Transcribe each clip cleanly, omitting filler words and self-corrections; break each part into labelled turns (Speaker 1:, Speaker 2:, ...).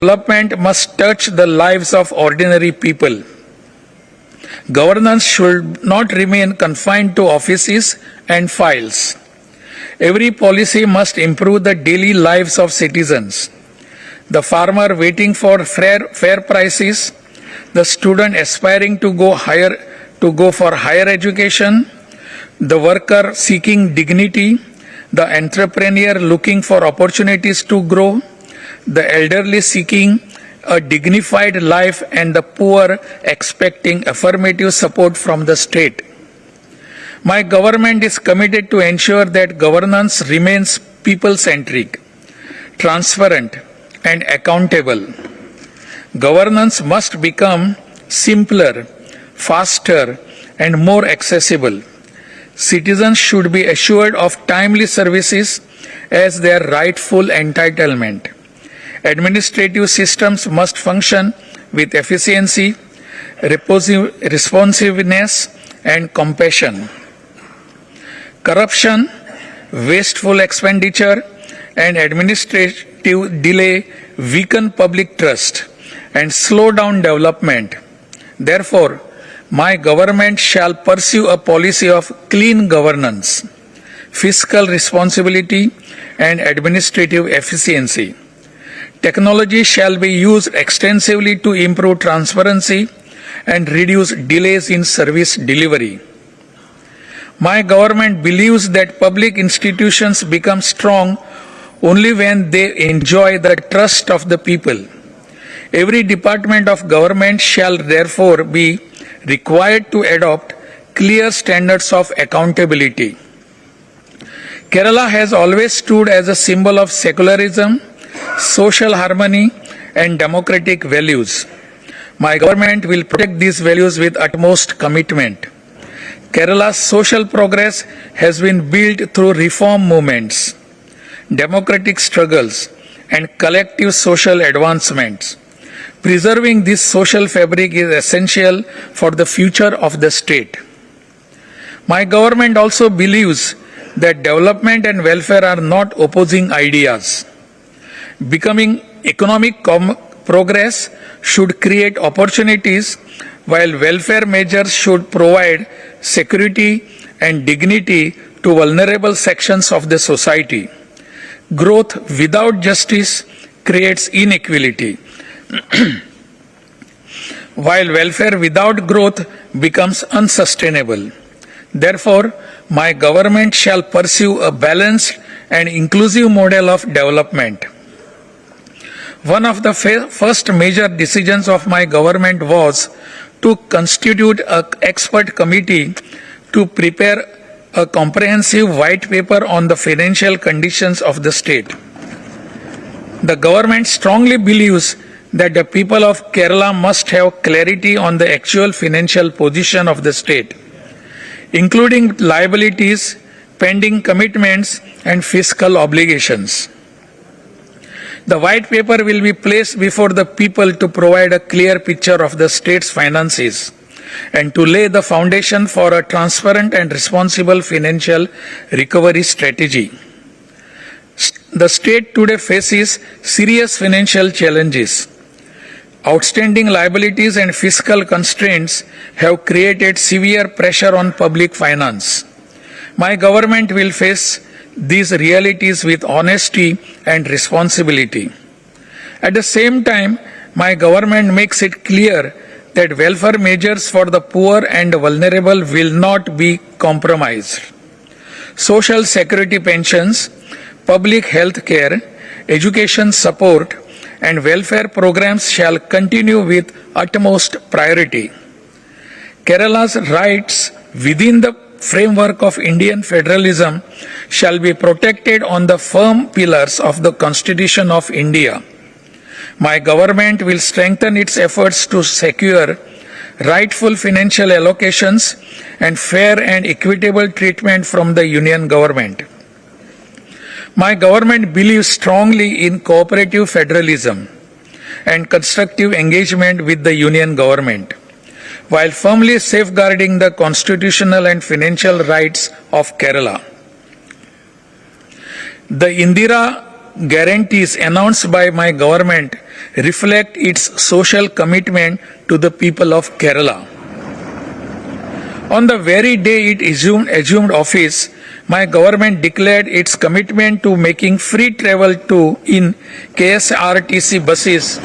Speaker 1: Development must touch the lives of ordinary people. Governance should not remain confined to offices and files. Every policy must improve the daily lives of citizens. The farmer waiting for fair prices, the student aspiring to go for higher education, the worker seeking dignity, the entrepreneur looking for opportunities to grow, the elderly seeking a dignified life, and the poor expecting affirmative support from the state. My government is committed to ensure that governance remains people-centric, transparent, and accountable. Governance must become simpler, faster, and more accessible. Citizens should be assured of timely services as their rightful entitlement. Administrative systems must function with efficiency, responsiveness, and compassion. Corruption, wasteful expenditure, and administrative delay weaken public trust and slow down development. Therefore, my government shall pursue a policy of clean governance, fiscal responsibility, and administrative efficiency. Technology shall be used extensively to improve transparency and reduce delays in service delivery. My government believes that public institutions become strong only when they enjoy the trust of the people. Every department of government shall therefore be required to adopt clear standards of accountability. Kerala has always stood as a symbol of secularism, social harmony, and democratic values. My government will protect these values with utmost commitment. Kerala's social progress has been built through reform movements, democratic struggles, and collective social advancements. Preserving this social fabric is essential for the future of the state. My government also believes that development and welfare are not opposing ideas. Becoming economic progress should create opportunities, while welfare measures should provide security and dignity to vulnerable sections of the society. Growth without justice creates inequality, while welfare without growth becomes unsustainable. Therefore, my government shall pursue a balanced and inclusive model of development. One of the first major decisions of my government was to constitute an expert committee to prepare a comprehensive white paper on the financial conditions of the state. The government strongly believes that the people of Kerala must have clarity on the actual financial position of the state, including liabilities, pending commitments, and fiscal obligations. The white paper will be placed before the people to provide a clear picture of the state's finances and to lay the foundation for a transparent and responsible financial recovery strategy. The state today faces serious financial challenges. Outstanding liabilities and fiscal constraints have created severe pressure on public finance. My government will face these realities with honesty and responsibility. At the same time, my government makes it clear that welfare measures for the poor and vulnerable will not be compromised. Social security pensions, public health care, education support, and welfare programs shall continue with utmost priority. Kerala's rights within the framework of Indian federalism shall be protected on the firm pillars of the Constitution of India. My government will strengthen its efforts to secure rightful financial allocations and fair and equitable treatment from the Union government. My government believes strongly in cooperative federalism and constructive engagement with the Union government, while firmly safeguarding the constitutional and financial rights of Kerala. The Indira guarantees announced by my government reflect its social commitment to the people of Kerala. On the very day it assumed office, my government declared its commitment to making free travel in KSRTC buses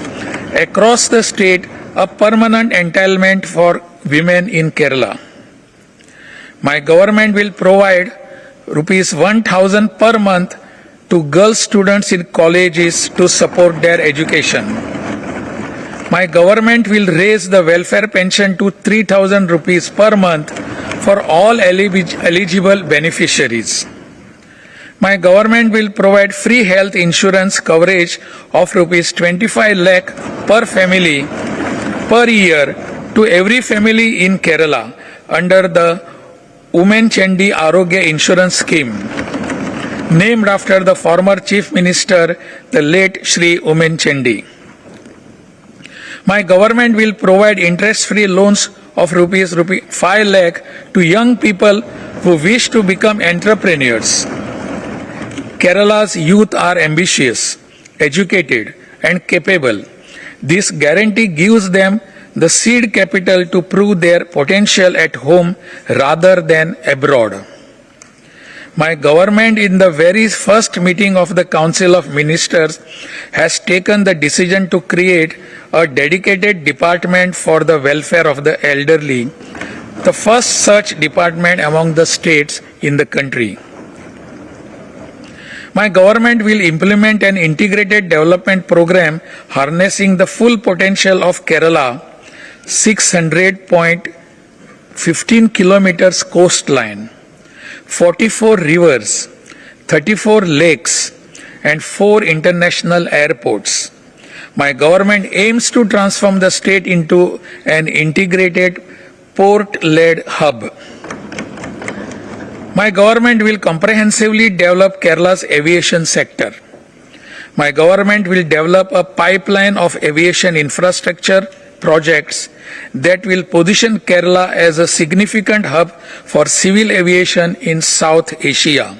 Speaker 1: across the state a permanent entitlement for women in Kerala. My government will provide rupees 1,000 per month to girl students in colleges to support their education. My government will raise the welfare pension to 3,000 rupees per month for all eligible beneficiaries. My government will provide free health insurance coverage of rupees 25 lakh per family per year to every family in Kerala under the Women Chandi Arogya Insurance Scheme, named after the former Chief Minister, the late Shri Women Chandi. My government will provide interest-free loans of rupees 5 lakh to young people who wish to become entrepreneurs. Kerala's youth are ambitious, educated, and capable. This guarantee gives them the seed capital to prove their potential at home rather than abroad. My government, in the very first meeting of the Council of Ministers, has taken the decision to create a dedicated department for the welfare of the elderly, the first such department among the states in the country. My government will implement an integrated development program harnessing the full potential of Kerala, 600.15 kilometers coastline, 44 rivers, 34 lakes, and 4 international airports. My government aims to transform the state into an integrated port-led hub. My government will comprehensively develop Kerala's aviation sector. My government will develop a pipeline of aviation infrastructure projects that will position Kerala as a significant hub for civil aviation in South Asia.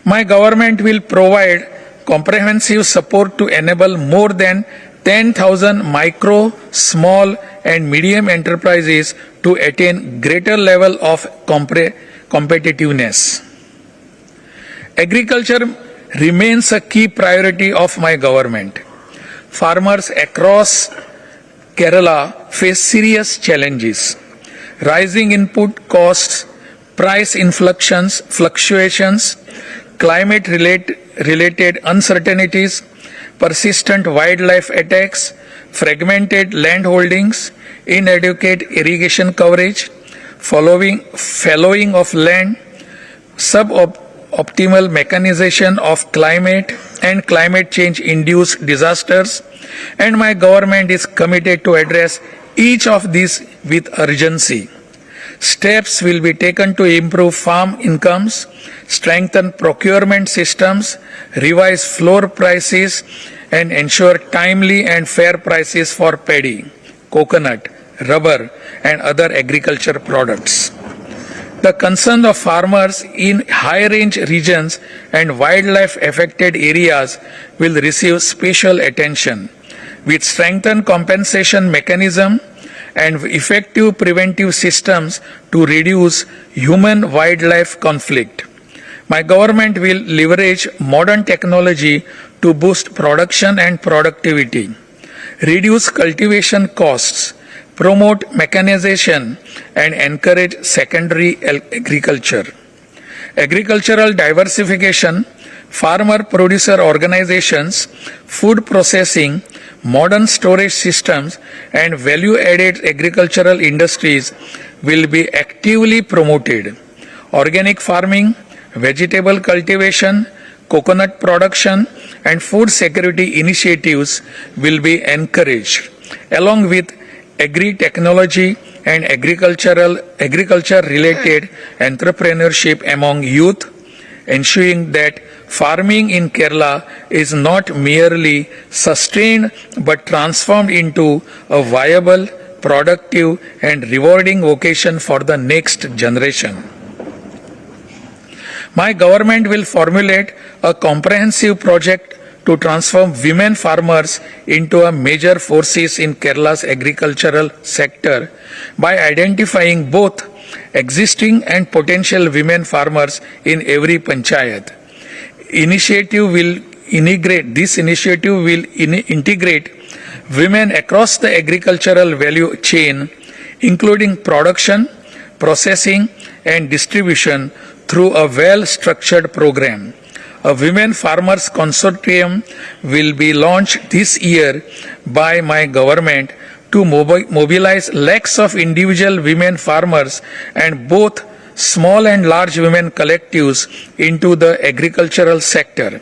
Speaker 1: My government will provide comprehensive support to enable more than 10,000 micro, small, and medium enterprises to attain greater level of competitiveness. Agriculture remains a key priority of my government. Farmers across Kerala face serious challenges. Rising input costs, price fluctuations, climate-related uncertainties, persistent wildlife attacks, fragmented land holdings, inadequate irrigation coverage, fallowing of land, suboptimal mechanization of climate and climate change-induced disasters, and my government is committed to address each of these with urgency. Steps will be taken to improve farm incomes, strengthen procurement systems, revise floor prices, and ensure timely and fair prices for paddy, coconut, rubber, and other agriculture products. The concern of farmers in high-range regions and wildlife-affected areas will receive special attention. With strengthened compensation mechanism and effective preventive systems to reduce human-wildlife conflict, my government will leverage modern technology to boost production and productivity, reduce cultivation costs, promote mechanization, and encourage secondary agriculture. Agricultural diversification, farmer-producer organizations, food processing, modern storage systems, and value-added agricultural industries will be actively promoted. Organic farming, vegetable cultivation, coconut production, and food security initiatives will be encouraged, along with agri-technology and agriculture-related entrepreneurship among youth, ensuring that farming in Kerala is not merely sustained but transformed into a viable, productive, and rewarding vocation for the next generation. My government will formulate a comprehensive project to transform women farmers into a major forces in Kerala's agricultural sector by identifying both existing and potential women farmers in every panchayat. This initiative will integrate women across the agricultural value chain, including production, processing, and distribution through a well-structured program. A Women Farmers Consortium will be launched this year by my government to mobilize lakhs of individual women farmers and both small and large women collectives into the agricultural sector.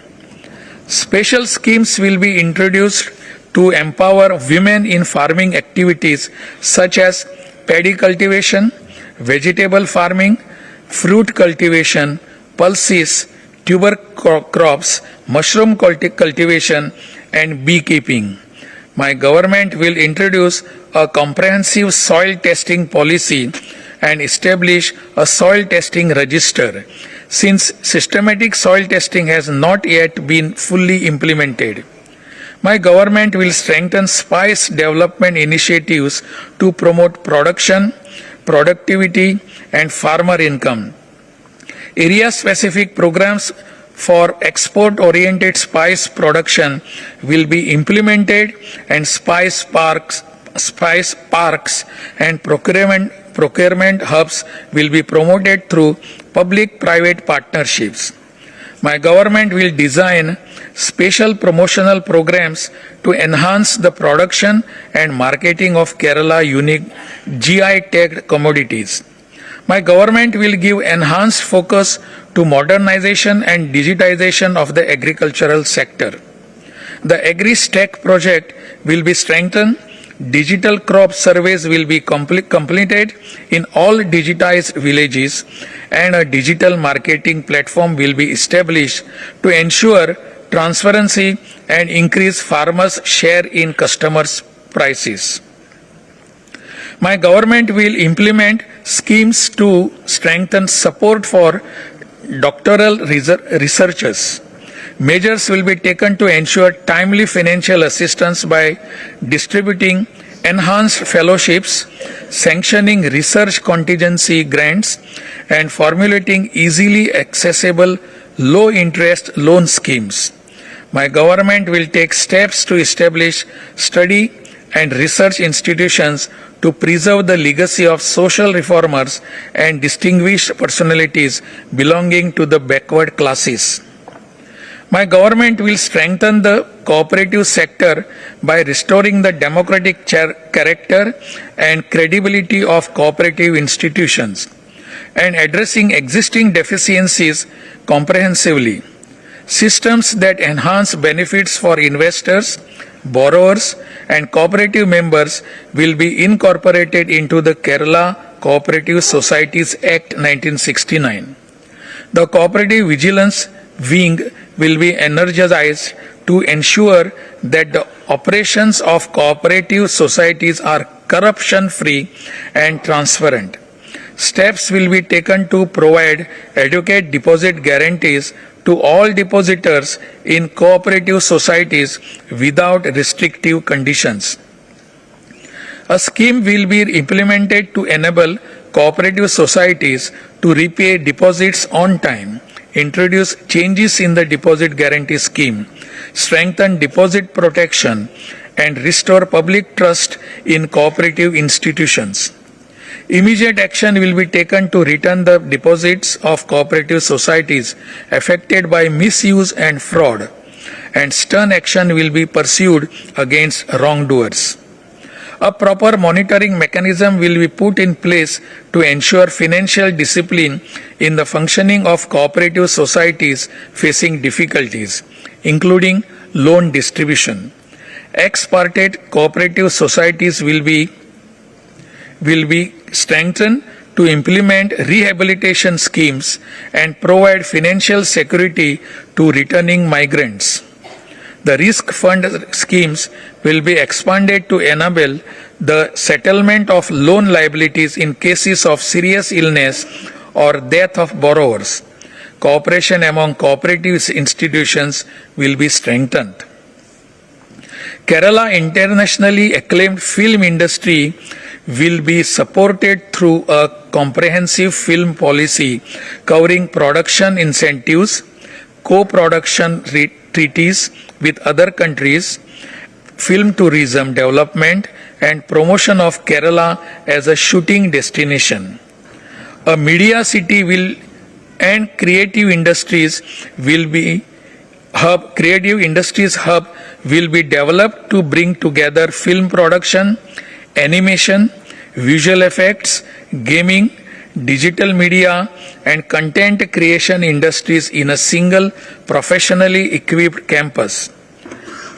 Speaker 1: Special schemes will be introduced to empower women in farming activities such as paddy cultivation, vegetable farming, fruit cultivation, pulses, tuber crops, mushroom cultivation, and beekeeping. My government will introduce a comprehensive soil testing policy and establish a soil testing register, since systematic soil testing has not yet been fully implemented. My government will strengthen spice development initiatives to promote production, productivity, and farmer income. Area-specific programs for export-oriented spice production will be implemented, and spice parks and procurement hubs will be promoted through public-private partnerships. My government will design special promotional programs to enhance the production and marketing of Kerala unique GI-tagged commodities. My government will give enhanced focus to modernization and digitization of the agricultural sector. The Agri-Stack project will be strengthened. Digital crop surveys will be completed in all digitized villages, and a digital marketing platform will be established to ensure transparency and increase farmers' share in customers' prices. My government will implement schemes to strengthen support for doctoral researchers. Measures will be taken to ensure timely financial assistance by distributing enhanced fellowships, sanctioning research contingency grants, and formulating easily accessible low-interest loan schemes. My government will take steps to establish study and research institutions to preserve the legacy of social reformers and distinguished personalities belonging to the backward classes. My government will strengthen the cooperative sector by restoring the democratic character and credibility of cooperative institutions and addressing existing deficiencies comprehensively. Systems that enhance benefits for investors, borrowers, and cooperative members will be incorporated into the Kerala Cooperative Societies Act 1969. The Cooperative Vigilance Wing will be energized to ensure that the operations of cooperative societies are corruption-free and transparent. Steps will be taken to provide adequate deposit guarantees to all depositors in cooperative societies without restrictive conditions. A scheme will be implemented to enable cooperative societies to repay deposits on time, introduce changes in the deposit guarantee scheme, strengthen deposit protection, and restore public trust in cooperative institutions. Immediate action will be taken to return the deposits of cooperative societies affected by misuse and fraud, and stern action will be pursued against wrongdoers. A proper monitoring mechanism will be put in place to ensure financial discipline in the functioning of cooperative societies facing difficulties, including loan distribution. Ex parte cooperative societies will be strengthened to implement rehabilitation schemes and provide financial security to returning migrants. The risk fund schemes will be expanded to enable the settlement of loan liabilities in cases of serious illness or death of borrowers. cooperation among cooperative institutions will be strengthened. Kerala internationally acclaimed film industry will be supported through a comprehensive film policy covering production incentives, co-production treaties with other countries, film tourism development, and promotion of Kerala as a shooting destination. A media city will and creative industries hub will be developed to bring together film production, animation, visual effects, gaming, digital media, and content creation industries in a single professionally equipped campus.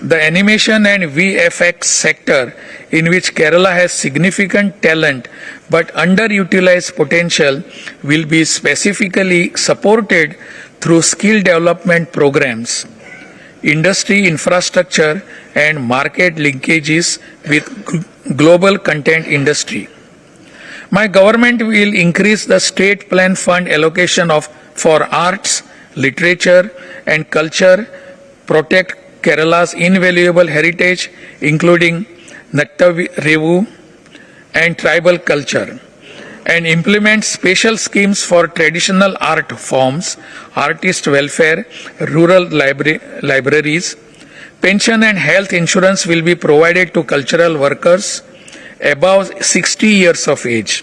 Speaker 1: The animation and VFX sector, in which Kerala has significant talent but underutilized potential, will be specifically supported through skill development programs, industry infrastructure, and market linkages with global content industry. My government will increase the state plan fund allocation for arts, literature, and culture, protect Kerala's invaluable heritage, including Nattavirevu and tribal culture, and implement special schemes for traditional art forms, artist welfare, rural libraries. Pension and health insurance will be provided to cultural workers above 60 years of age.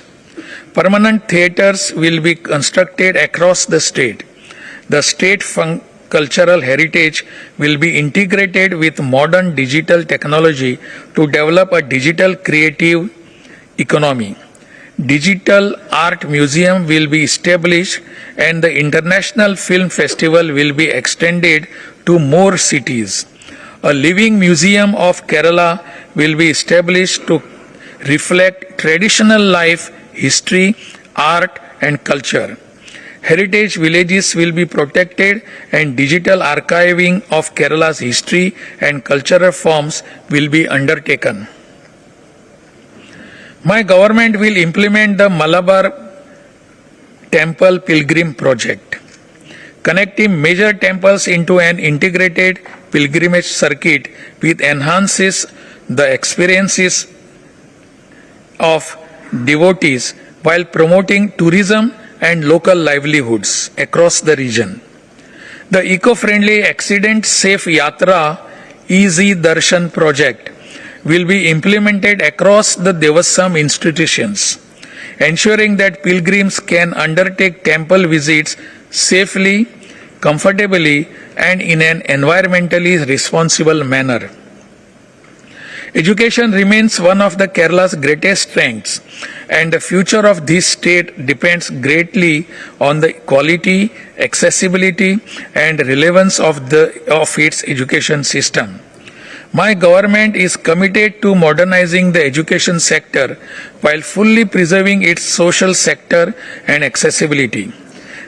Speaker 1: Permanent theatres will be constructed across the state. The state cultural heritage will be integrated with modern digital technology to develop a digital creative economy. Digital Art Museum will be established and the International Film Festival will be extended to more cities. A living museum of Kerala will be established to reflect traditional life, history, art, and culture. Heritage villages will be protected and digital archiving of Kerala's history and cultural forms will be undertaken. My government will implement the Malabar Temple Pilgrim Project, connecting major temples into an integrated pilgrimage circuit which enhances the experiences of devotees while promoting tourism and local livelihoods across the region. The eco-friendly accident-safe Yatra Easy Darshan project will be implemented across the Devasam institutions, ensuring that pilgrims can undertake temple visits safely, comfortably, and in an environmentally responsible manner. Education remains one of the Kerala's greatest strengths, and the future of this state depends greatly on the quality, accessibility, and relevance of its education system. My government is committed to modernizing the education sector while fully preserving its social sector and accessibility.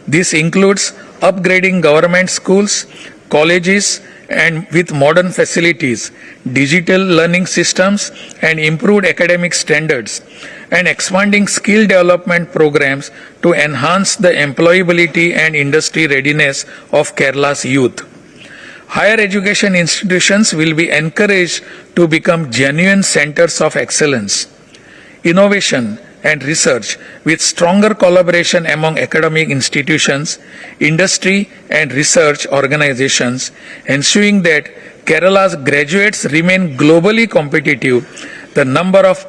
Speaker 1: This includes upgrading government schools, colleges, and with modern facilities, digital learning systems, and improved academic standards, and expanding skill development programs to enhance the employability and industry readiness of Kerala's youth. Higher education institutions will be encouraged to become genuine centers of excellence, innovation, and research with stronger collaboration among academic institutions, industry, and research organizations, ensuring that Kerala's graduates remain globally competitive. The number of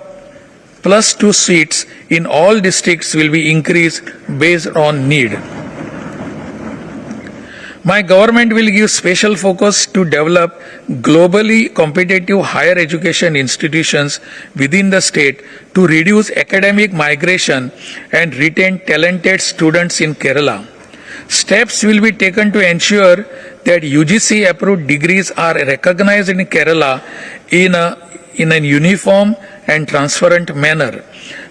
Speaker 1: +2 seats in all districts will be increased based on need. My government will give special focus to develop globally competitive higher education institutions within the state to reduce academic migration and retain talented students in Kerala. Steps will be taken to ensure that UGC approved degrees are recognized in Kerala in a uniform and transparent manner.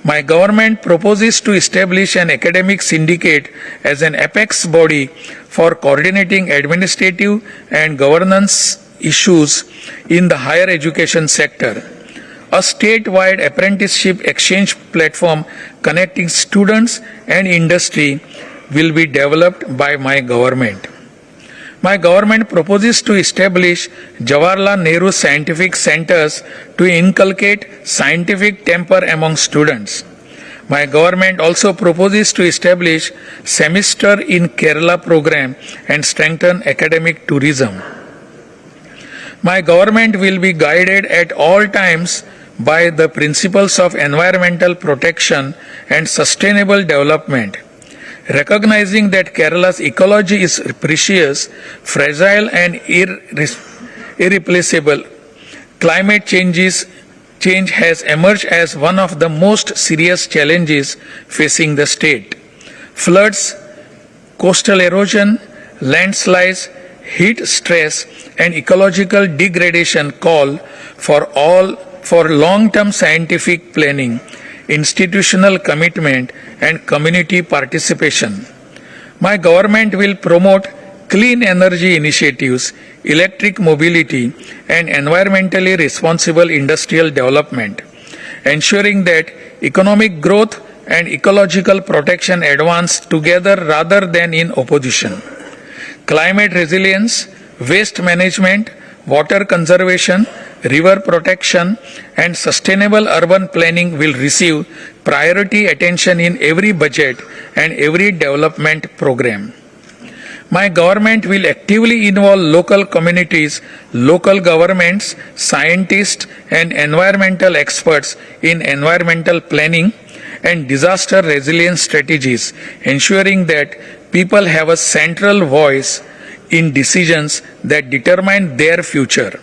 Speaker 1: My government proposes to establish an academic syndicate as an apex body for coordinating administrative and governance issues in the higher education sector. A statewide apprenticeship exchange platform connecting students and industry will be developed by my government. My government proposes to establish Jawaharlal Nehru Scientific Centers to inculcate scientific temper among students. My government also proposes to establish Semester in Kerala program and strengthen academic tourism. My government will be guided at all times by the principles of environmental protection and sustainable development. Recognizing that Kerala's ecology is precious, fragile and irreplaceable, climate change has emerged as one of the most serious challenges facing the state. Floods, coastal erosion, landslides, heat stress and ecological degradation call for long-term scientific planning, institutional commitment and community participation. My government will promote clean energy initiatives, electric mobility and environmentally responsible industrial development, ensuring that economic growth and ecological protection advance together rather than in opposition. Climate resilience, waste management, water conservation, river protection and sustainable urban planning will receive priority attention in every budget and every development program. My government will actively involve local communities, local governments, scientists and environmental experts in environmental planning and disaster resilience strategies, ensuring that people have a central voice in decisions that determine their future.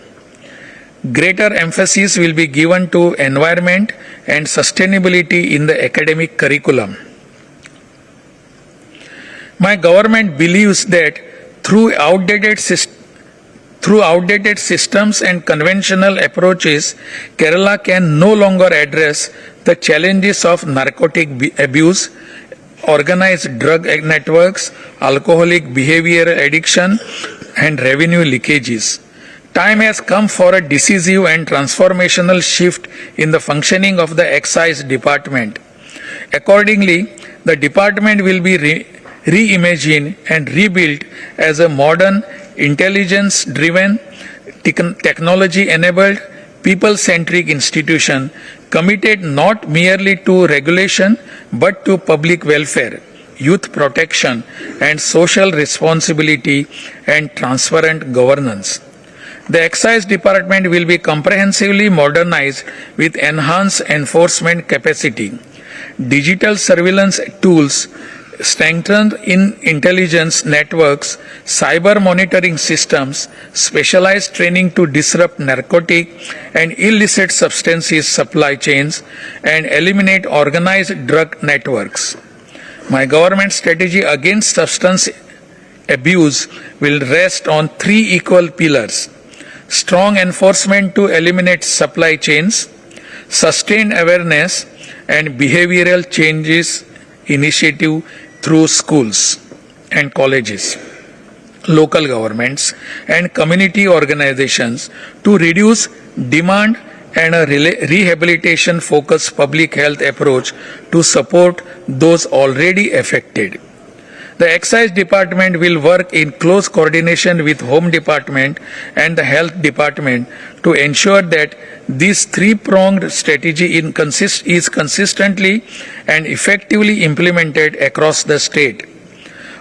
Speaker 1: Greater emphasis will be given to environment and sustainability in the academic curriculum. My government believes that through outdated systems and conventional approaches, Kerala can no longer address the challenges of narcotic abuse, organized drug networks, alcoholic behavioral addiction, and revenue leakages. Time has come for a decisive and transformational shift in the functioning of the Excise Department. Accordingly, the department will be reimagined and rebuilt as a modern, intelligence-driven, technology-enabled, people-centric institution committed not merely to regulation but to public welfare, youth protection and social responsibility and transparent governance. The Excise Department will be comprehensively modernized with enhanced enforcement capacity, digital surveillance tools, strengthened in intelligence networks, cyber monitoring systems, specialized training to disrupt narcotic and illicit substances supply chains, and eliminate organized drug networks. My government strategy against substance abuse will rest on three equal pillars: strong enforcement to eliminate supply chains, sustained awareness and behavioral changes initiative through schools and colleges, local governments and community organizations to reduce demand, and a rehabilitation focused public health approach to support those already affected. The Excise Department will work in close coordination with Home Department and the Health Department to ensure that this three-pronged strategy is consistently and effectively implemented across the state.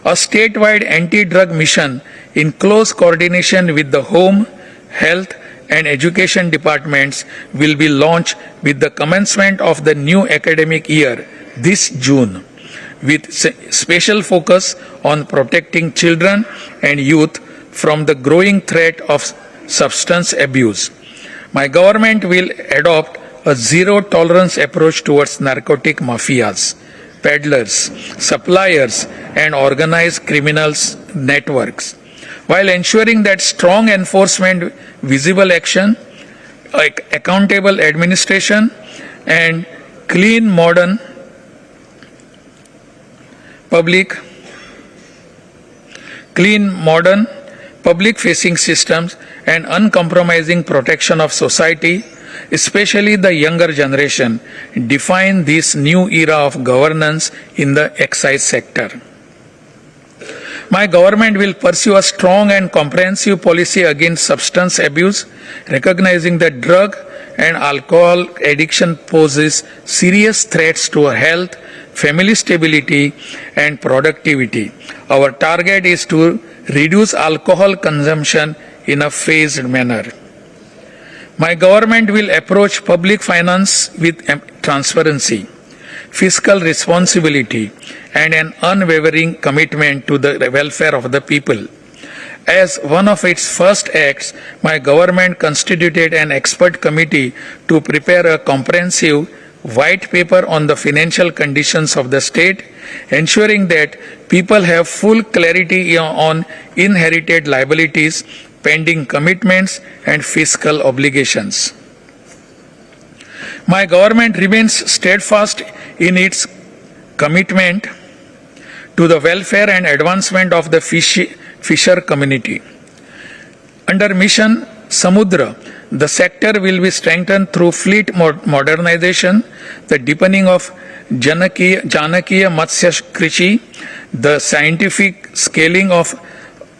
Speaker 1: A statewide anti-drug mission in close coordination with the Home, Health and Education Departments will be launched with the commencement of the new academic year this June, with special focus on protecting children and youth from the growing threat of substance abuse. My government will adopt a zero-tolerance approach towards narcotic mafias, peddlers, suppliers, and organized criminals networks, while ensuring that strong enforcement, visible action, accountable administration, and clean, modern, public-facing systems and uncompromising protection of society, especially the younger generation, define this new era of governance in the excise sector. My government will pursue a strong and comprehensive policy against substance abuse, recognizing that drug and alcohol addiction poses serious threats to health, family stability, and productivity. Our target is to reduce alcohol consumption in a phased manner. My government will approach public finance with transparency, fiscal responsibility, and an unwavering commitment to the welfare of the people. As one of its first acts, my government constituted an expert committee to prepare a comprehensive white paper on the financial conditions of the state, ensuring that people have full clarity on inherited liabilities, pending commitments, and fiscal obligations. My government remains steadfast in its commitment to the welfare and advancement of the fisher community. Under Mission Samudra, the sector will be strengthened through fleet modernization, the deepening of Janakiya Matsya Krishi, the scientific scaling of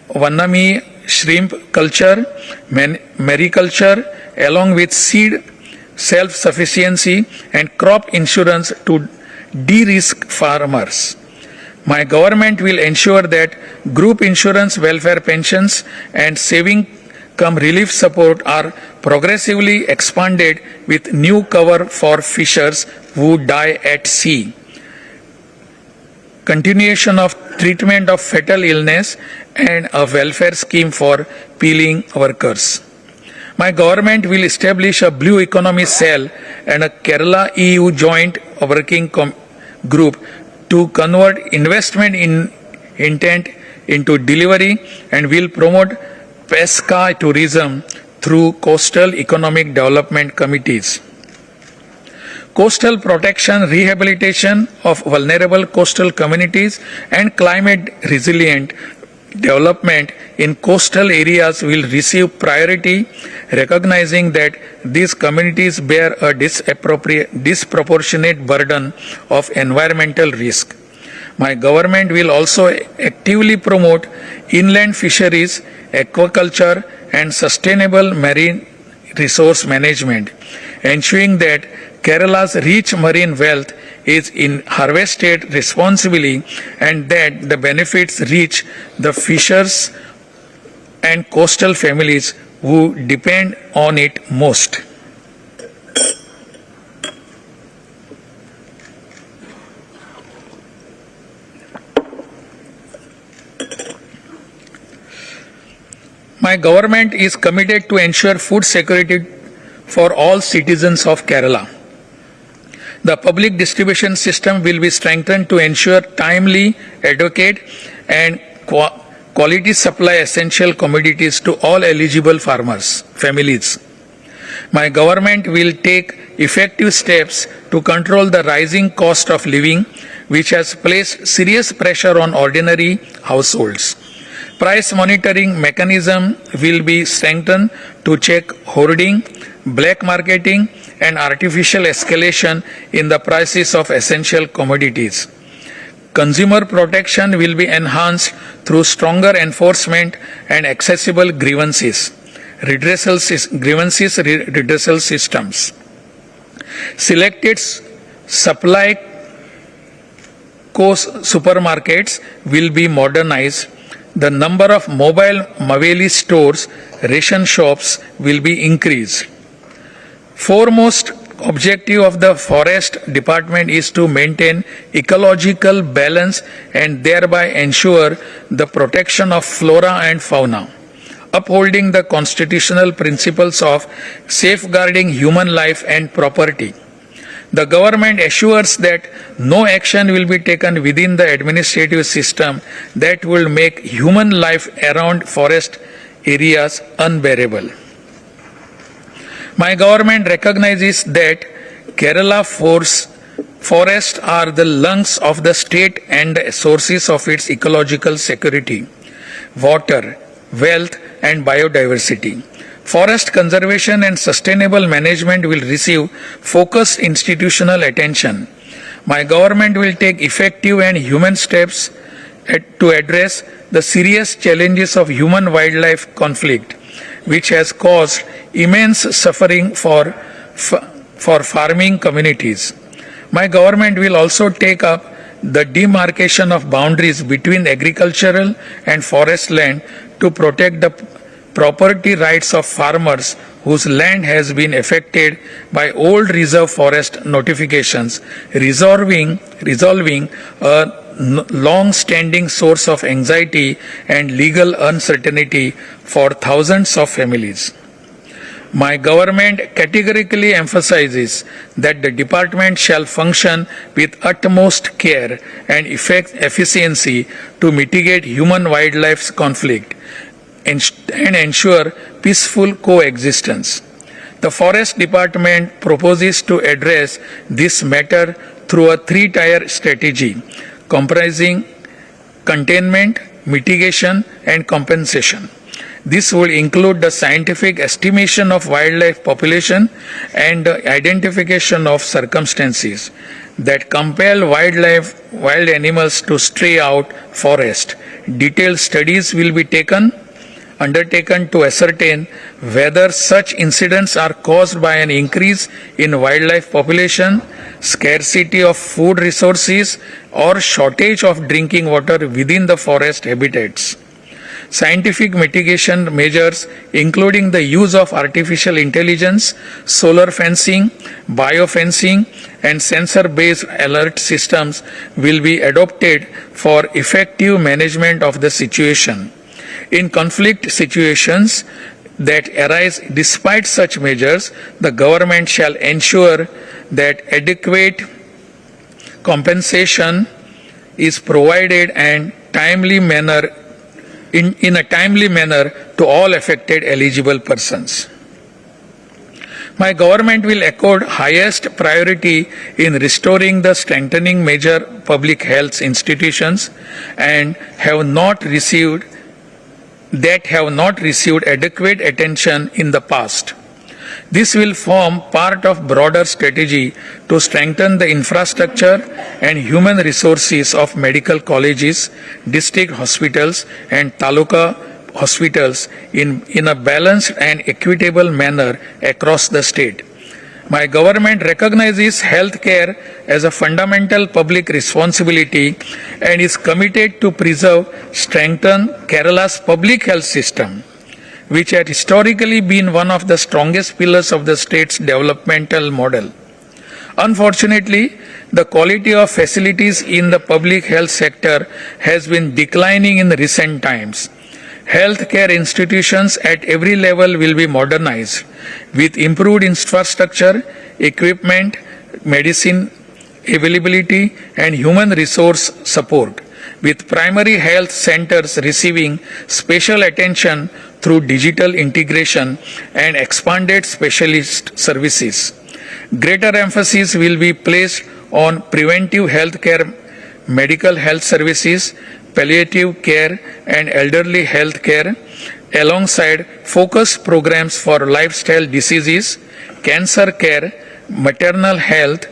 Speaker 1: Vannami shrimp culture, mariculture, along with seed self-sufficiency and crop insurance to de-risk farmers. My government will ensure that group insurance, welfare pensions, and saving cum relief support are progressively expanded with new cover for fishers who die at sea, continuation of treatment of fatal illness, and a welfare scheme for peeling workers. My government will establish a blue economy cell and a Kerala EU joint working group to convert investment in intent into delivery, and will promote pesca tourism through coastal economic development committees. Coastal protection, rehabilitation of vulnerable coastal communities, and climate resilient development in coastal areas will receive priority, recognizing that these communities bear a disproportionate burden of environmental risk. My government will also actively promote inland fisheries, aquaculture, and sustainable marine resource management, ensuring that Kerala's rich marine wealth is harvested responsibly and that the benefits reach the fishers and coastal families who depend on it most. My government is committed to ensure food security for all citizens of Kerala. The public distribution system will be strengthened to ensure timely, adequate, and quality supply essential commodities to all eligible families. My government will take effective steps to control the rising cost of living, which has placed serious pressure on ordinary households. Price monitoring mechanism will be strengthened to check hoarding, black marketing, and artificial escalation in the prices of essential commodities. Consumer protection will be enhanced through stronger enforcement and accessible grievances redressal systems. Selected supply supermarkets will be modernized. The number of mobile Maveli stores, ration shops will be increased. Foremost objective of the Forest Department is to maintain ecological balance and thereby ensure the protection of flora and fauna, upholding the constitutional principles of safeguarding human life and property. The government assures that no action will be taken within the administrative system that will make human life around forest areas unbearable. My government recognizes that Kerala forests are the lungs of the state and the sources of its ecological security, water, wealth, and biodiversity. Forest conservation and sustainable management will receive focused institutional attention. My government will take effective and human steps to address the serious challenges of human-wildlife conflict, which has caused immense suffering for farming communities. My government will also take up the demarcation of boundaries between agricultural and forest land to protect the property rights of farmers whose land has been affected by old reserve forest notifications, resolving a long-standing source of anxiety and legal uncertainty for thousands of families. My government categorically emphasizes that the department shall function with utmost care and efficiency to mitigate human-wildlife conflict and ensure peaceful coexistence. The Forest Department proposes to address this matter through a three-tier strategy comprising containment, mitigation, and compensation. This would include the scientific estimation of wildlife population and the identification of circumstances that compel wild animals to stray out forest. Detailed studies will be undertaken to ascertain whether such incidents are caused by an increase in wildlife population, scarcity of food resources, or shortage of drinking water within the forest habitats. Scientific mitigation measures, including the use of artificial intelligence, solar fencing, biofencing, and sensor-based alert systems, will be adopted for effective management of the situation. In conflict situations that arise despite such measures, the government shall ensure that adequate compensation is provided and in a timely manner to all affected eligible persons. My government will accord highest priority in restoring the strengthening major public health institutions and have not received adequate attention in the past. This will form part of broader strategy to strengthen the infrastructure and human resources of medical colleges, district hospitals, and taluka hospitals in a balanced and equitable manner across the state. My government recognizes healthcare as a fundamental public responsibility and is committed to strengthen Kerala's public health system, which had historically been one of the strongest pillars of the state's developmental model. Unfortunately, the quality of facilities in the public health sector has been declining in recent times. Healthcare institutions at every level will be modernized with improved infrastructure, equipment, medicine availability, and human resource support, with primary health centers receiving special attention through digital integration and expanded specialist services. Greater emphasis will be placed on preventive health care, medical health services, palliative care, and elderly health care, alongside focused programs for lifestyle diseases, cancer care, maternal health,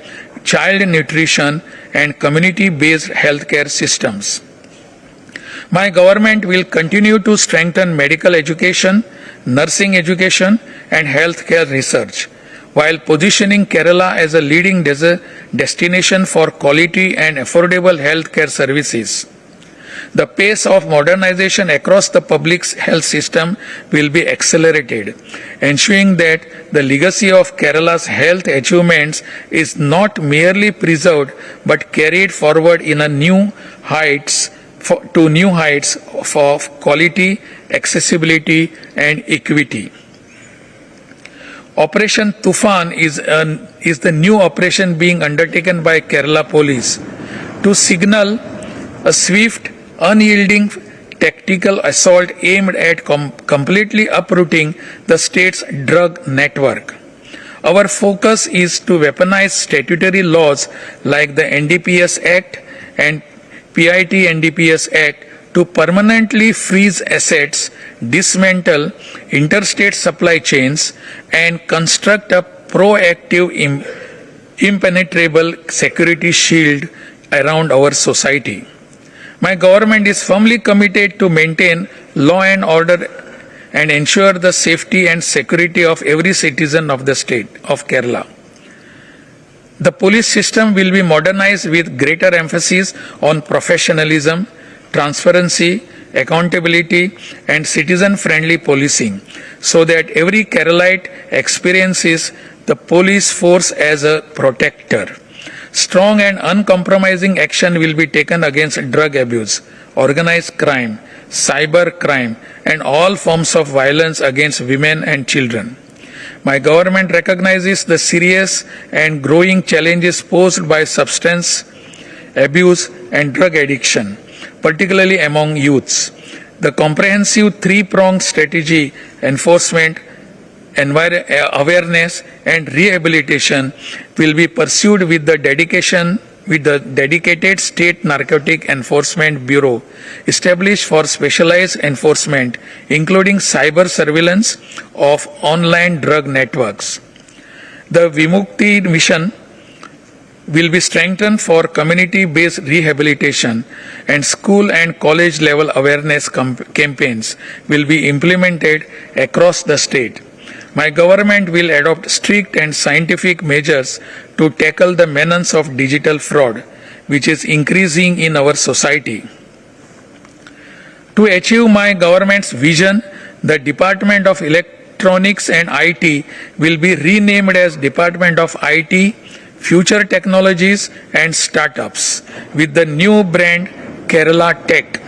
Speaker 1: child nutrition, and community-based healthcare systems. My government will continue to strengthen medical education, nursing education, and healthcare research, while positioning Kerala as a leading destination for quality and affordable healthcare services. The pace of modernization across the public health system will be accelerated, ensuring that the legacy of Kerala's health achievements is not merely preserved but carried forward in new heights of quality, accessibility, and equity. Operation Tufan is the new operation being undertaken by Kerala Police to signal a swift, unyielding tactical assault aimed at completely uprooting the state's drug network. Our focus is to weaponize statutory laws like the NDPS Act and PIT NDPS Act to permanently freeze assets, dismantle interstate supply chains, and construct a proactive, impenetrable security shield around our society. My government is firmly committed to maintain law and order and ensure the safety and security of every citizen of the state of Kerala. The police system will be modernized with greater emphasis on professionalism, transparency, accountability, and citizen-friendly policing, so that every Keralite experiences the police force as a protector. Strong and uncompromising action will be taken against drug abuse, organized crime, cyber crime, and all forms of violence against women and children. My government recognizes the serious and growing challenges posed by substance abuse and drug addiction, particularly among youths. The comprehensive three-pronged strategy, enforcement, awareness, and rehabilitation will be pursued with the dedicated State Narcotic Enforcement Bureau established for specialized enforcement, including cyber surveillance of online drug networks. The Vimukti mission will be strengthened for community-based rehabilitation, and school and college level awareness campaigns will be implemented across the state. My government will adopt strict and scientific measures to tackle the menace of digital fraud, which is increasing in our society. To achieve my government's vision, the Department of Electronics and IT will be renamed as Department of IT, Future Technologies and Startups with the new brand Kerala Tech.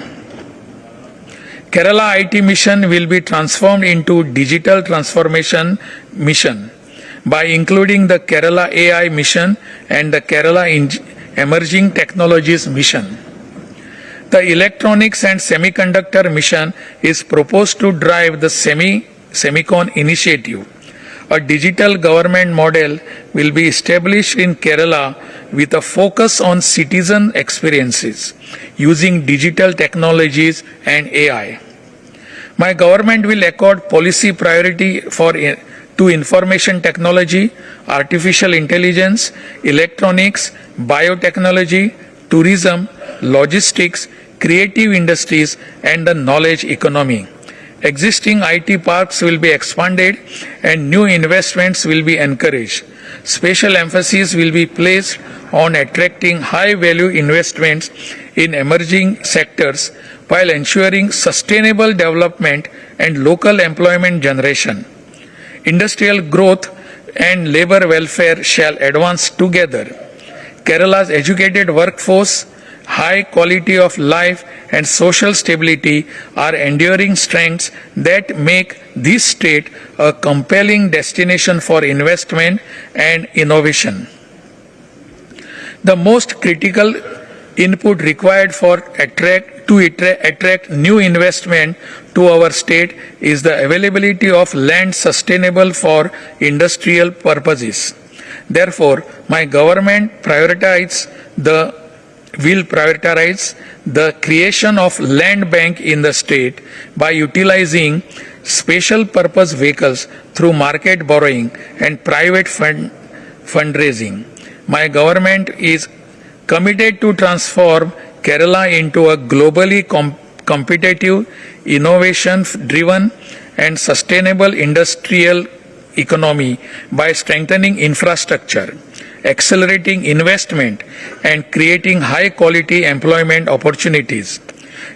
Speaker 1: Kerala IT mission will be transformed into Digital Transformation Mission by including the Kerala AI mission and the Kerala Emerging Technologies mission. The Electronics and Semiconductor mission is proposed to drive the Semicon initiative. A digital government model will be established in Kerala with a focus on citizen experiences using digital technologies and AI. My government will accord policy priority to information technology, artificial intelligence, electronics, biotechnology, tourism, logistics, creative industries, and the knowledge economy. Existing IT parks will be expanded and new investments will be encouraged. Special emphasis will be placed on attracting high-value investments in emerging sectors while ensuring sustainable development and local employment generation. Industrial growth and labor welfare shall advance together. Kerala's educated workforce, high quality of life, and social stability are enduring strengths that make this state a compelling destination for investment and innovation. The most critical input required to attract new investment to our state is the availability of land sustainable for industrial purposes. Therefore, my government will prioritize the creation of land bank in the state by utilizing special purpose vehicles through market borrowing and private fundraising. My government is committed to transform Kerala into a globally competitive, innovation-driven and sustainable industrial economy by strengthening infrastructure, accelerating investment, and creating high-quality employment opportunities.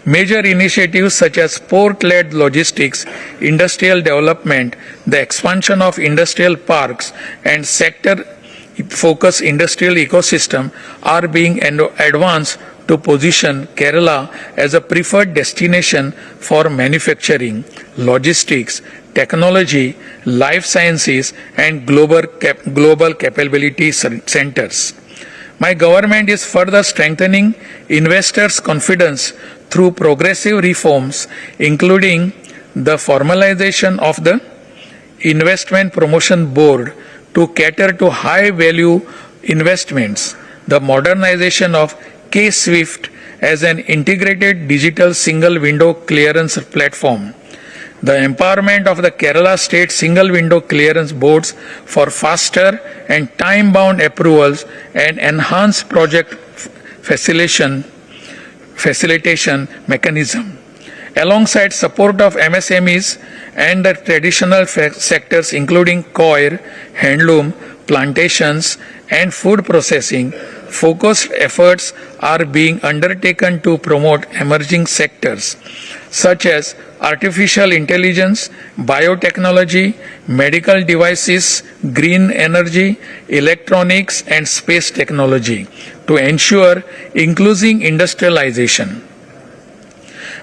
Speaker 1: Major initiatives such as port-led logistics, industrial development, the expansion of industrial parks, and sector-focused industrial ecosystem are being advanced to position Kerala as a preferred destination for manufacturing, logistics, technology, life sciences, and global capability centers. My government is further strengthening investors' confidence through progressive reforms, including the formalization of the Investment Promotion Board to cater to high-value investments, the modernization of K-SWIFT as an integrated digital single-window clearance platform, the empowerment of the Kerala State Single-Window Clearance Boards for faster and time-bound approvals and enhanced project facilitation mechanism. Alongside support of MSMEs and the traditional sectors including coir, handloom, plantations, and food processing, focused efforts are being undertaken to promote emerging sectors such as artificial intelligence, biotechnology, medical devices, green energy, electronics, and space technology to ensure inclusive industrialization.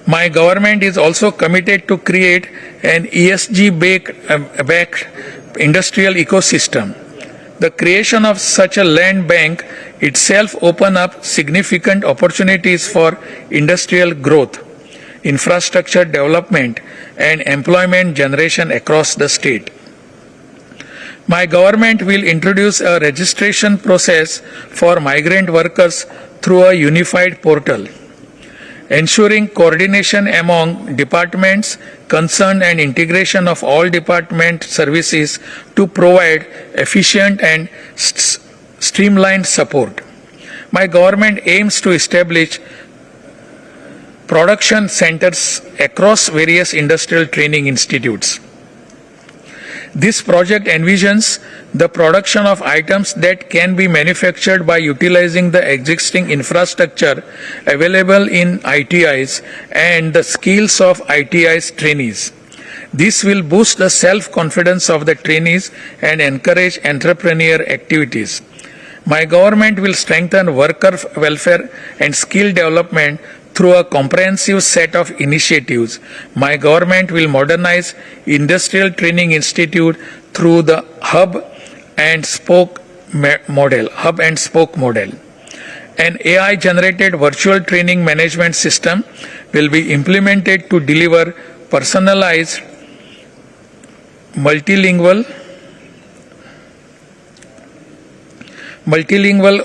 Speaker 1: My government is also committed to create an ESG-backed industrial ecosystem. The creation of such a land bank itself opens up significant opportunities for industrial growth, infrastructure development, and employment generation across the state. My government will introduce a registration process for migrant workers through a unified portal, ensuring coordination among departments concerned and integration of all department services to provide efficient and streamlined support. My government aims to establish production centers across various industrial training institutes. This project envisions the production of items that can be manufactured by utilizing the existing infrastructure available in ITIs and the skills of ITIs trainees. This will boost the self-confidence of the trainees and encourage entrepreneurial activities. My government will strengthen worker welfare and skill development through a comprehensive set of initiatives. My government will modernize Industrial Training Institute through the hub and spoke model. An AI-generated virtual training management system will be implemented to deliver personalized, multilingual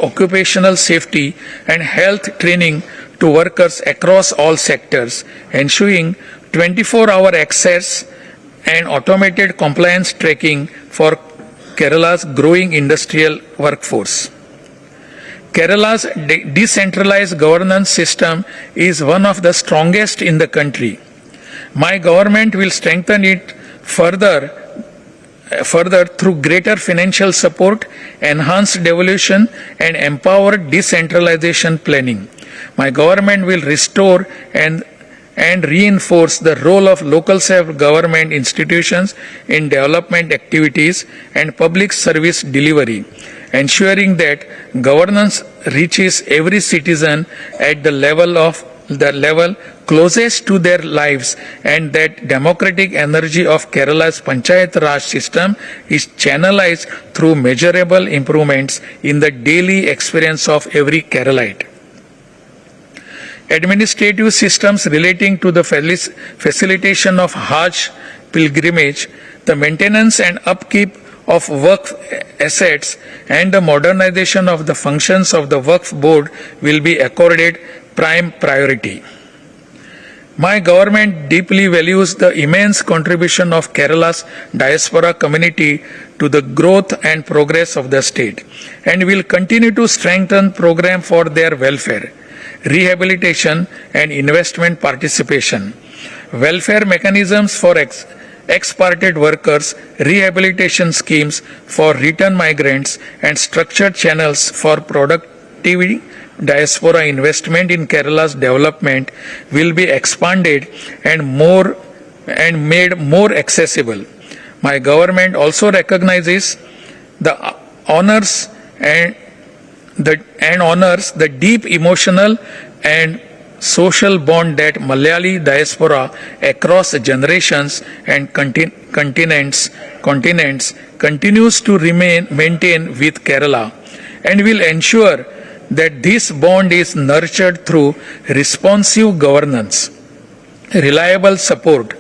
Speaker 1: occupational safety and health training to workers across all sectors, ensuring 24-hour access and automated compliance tracking for Kerala's growing industrial workforce. Kerala's decentralized governance system is one of the strongest in the country. My government will strengthen it further through greater financial support, enhanced devolution, and empowered decentralization planning. My government will restore and reinforce the role of local self-government institutions in development activities and public service delivery, ensuring that governance reaches every citizen at the level closest to their lives, and that democratic energy of Kerala's Panchayat Raj system is channelized through measurable improvements in the daily experience of every Keralite. Administrative systems relating to the facilitation of Hajj pilgrimage, the maintenance and upkeep of Waqf assets, and the modernization of the functions of the Waqf board will be accorded prime priority. My government deeply values the immense contribution of Kerala's diaspora community to the growth and progress of the state, and will continue to strengthen programs for their welfare, rehabilitation, and investment participation. Welfare mechanisms for expatriate workers, rehabilitation schemes for return migrants, and structured channels for productivity diaspora investment in Kerala's development will be expanded and made more accessible. My government also recognizes the honors the deep emotional and social bond that Malayali diaspora across generations and continents continues to maintain with Kerala, and will ensure that this bond is nurtured through responsive governance, reliable support,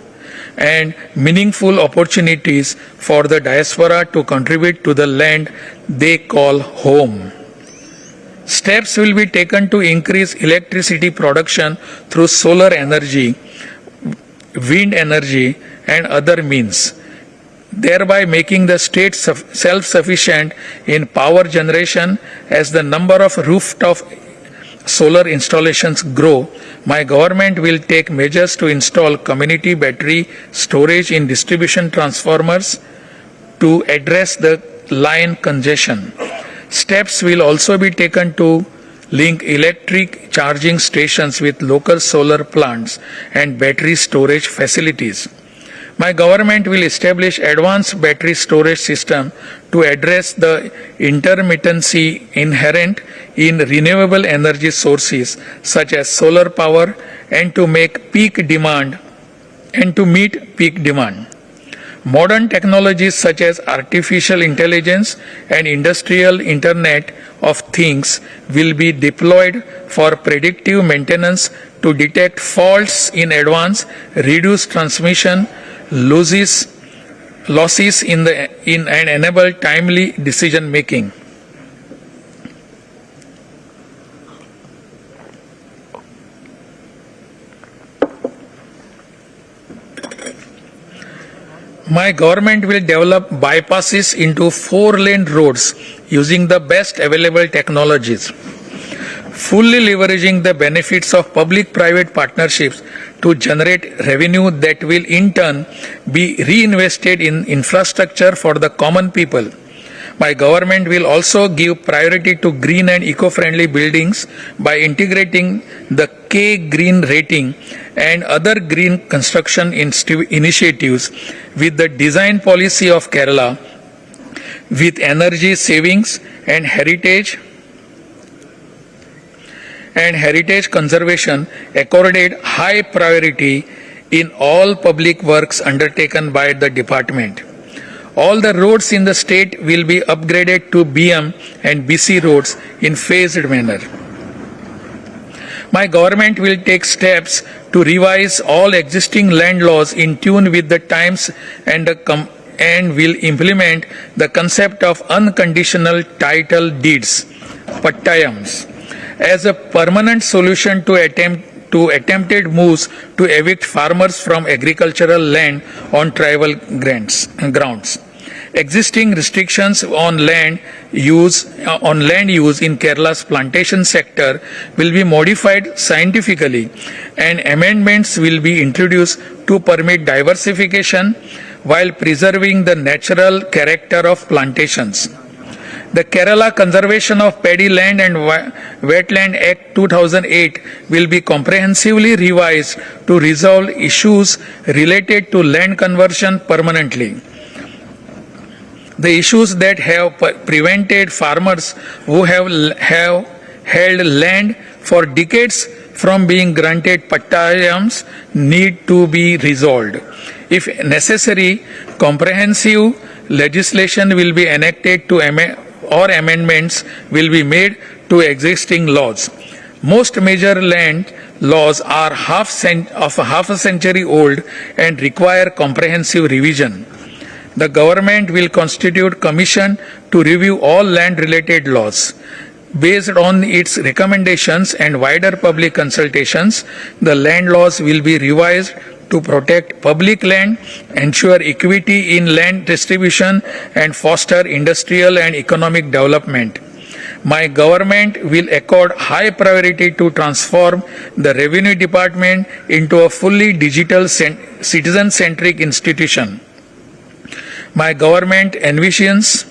Speaker 1: and meaningful opportunities for the diaspora to contribute to the land they call home. Steps will be taken to increase electricity production through solar energy, wind energy, and other means, thereby making the state self-sufficient in power generation, as the number of solar installations grow, my government will take measures to install community battery storage in distribution transformers to address the line congestion. Steps will also be taken to link electric charging stations with local solar plants and battery storage facilities. My government will establish advanced battery storage system to address the intermittency inherent in renewable energy sources such as solar power and to meet peak demand. Modern technologies such as artificial intelligence and industrial Internet of Things will be deployed for predictive maintenance to detect faults in advance, reduce transmission losses and enable timely decision making. My government will develop bypasses into 4-lane roads using the best available technologies, fully leveraging the benefits of public-private partnerships to generate revenue that will in turn be reinvested in infrastructure for the common people. My government will also give priority to green and eco-friendly buildings by integrating the K Green rating and other green construction initiatives with the design policy of Kerala with energy savings and heritage conservation accorded high priority in all public works undertaken by the department. All the roads in the state will be upgraded to BM and BC roads in phased manner. My government will take steps to revise all existing land laws in tune with the times and will implement the concept of unconditional title deeds, pattayams, as a permanent solution to attempted moves to evict farmers from agricultural land on tribal grounds. Existing restrictions on land use in Kerala's plantation sector will be modified scientifically, and amendments will be introduced to permit diversification while preserving the natural character of plantations. The Kerala Conservation of Paddy Land and Wetland Act 2008 will be comprehensively revised to resolve issues related to land conversion permanently. The issues that have prevented farmers who have held land for decades from being granted pattayams need to be resolved. If necessary, comprehensive legislation will be enacted or amendments will be made to existing laws. Most major land laws are half a century old and require comprehensive revision. The government will constitute commission to review all land-related laws. Based on its recommendations and wider public consultations, the land laws will be revised to protect public land, ensure equity in land distribution, and foster industrial and economic development. My government will accord high priority to transform the Revenue Department into a fully digital citizen-centric institution. My government envisions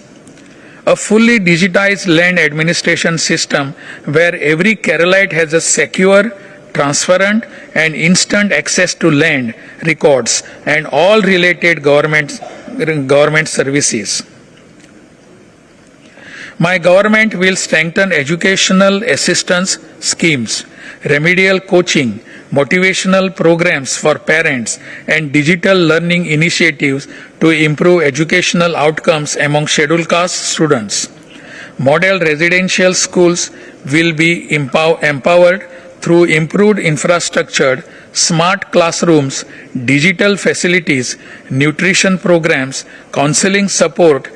Speaker 1: a fully digitized land administration system where every Keralite has a secure, transparent and instant access to land records and all related government services. My government will strengthen educational assistance schemes, remedial coaching, motivational programs for parents, and digital learning initiatives to improve educational outcomes among scheduled caste students. Model residential schools will be empowered through improved infrastructure, smart classrooms, digital facilities, nutrition programs, counseling support,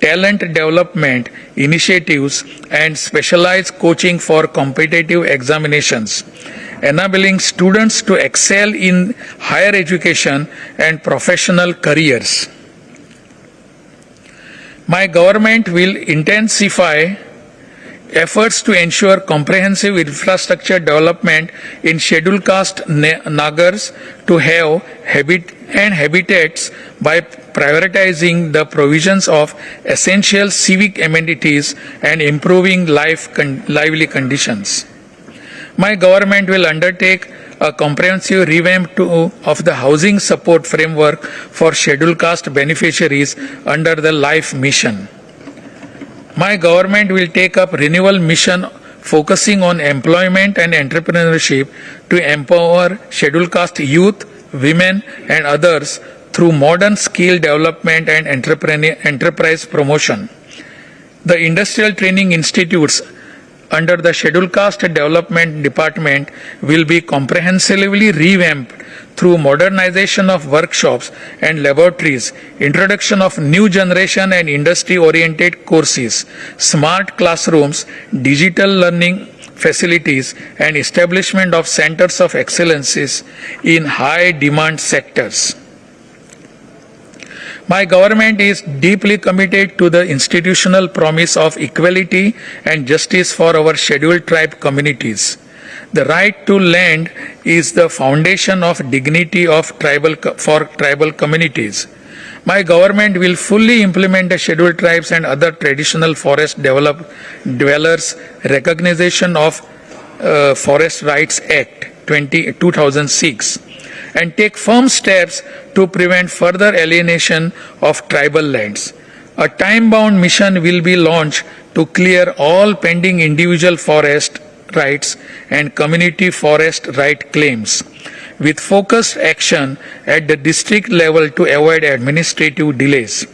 Speaker 1: talent development initiatives, and specialized coaching for competitive examinations, enabling students to excel in higher education and professional careers. My government will intensify Efforts to ensure comprehensive infrastructure development in scheduled caste Nagars to have habitats by prioritizing the provisions of essential civic amenities and improving lively conditions. My government will undertake a comprehensive revamp of the housing support framework for scheduled caste beneficiaries under the LIFE mission. My government will take up renewal mission focusing on employment and entrepreneurship to empower scheduled caste youth, women and others through modern skill development and enterprise promotion. The industrial training institutes under the Scheduled Caste Development Department will be comprehensively revamped through modernization of workshops and laboratories, introduction of new generation and industry-oriented courses, smart classrooms, digital learning facilities, and establishment of centers of excellences in high-demand sectors. My government is deeply committed to the institutional promise of equality and justice for our scheduled tribe communities. The right to land is the foundation of dignity for tribal communities. My government will fully implement the Scheduled Tribes and other traditional forest dwellers recognition of Forest Rights Act 2006 and take firm steps to prevent further alienation of tribal lands. A time-bound mission will be launched to clear all pending individual forest rights and community forest right claims, with focused action at the district level to avoid administrative delays.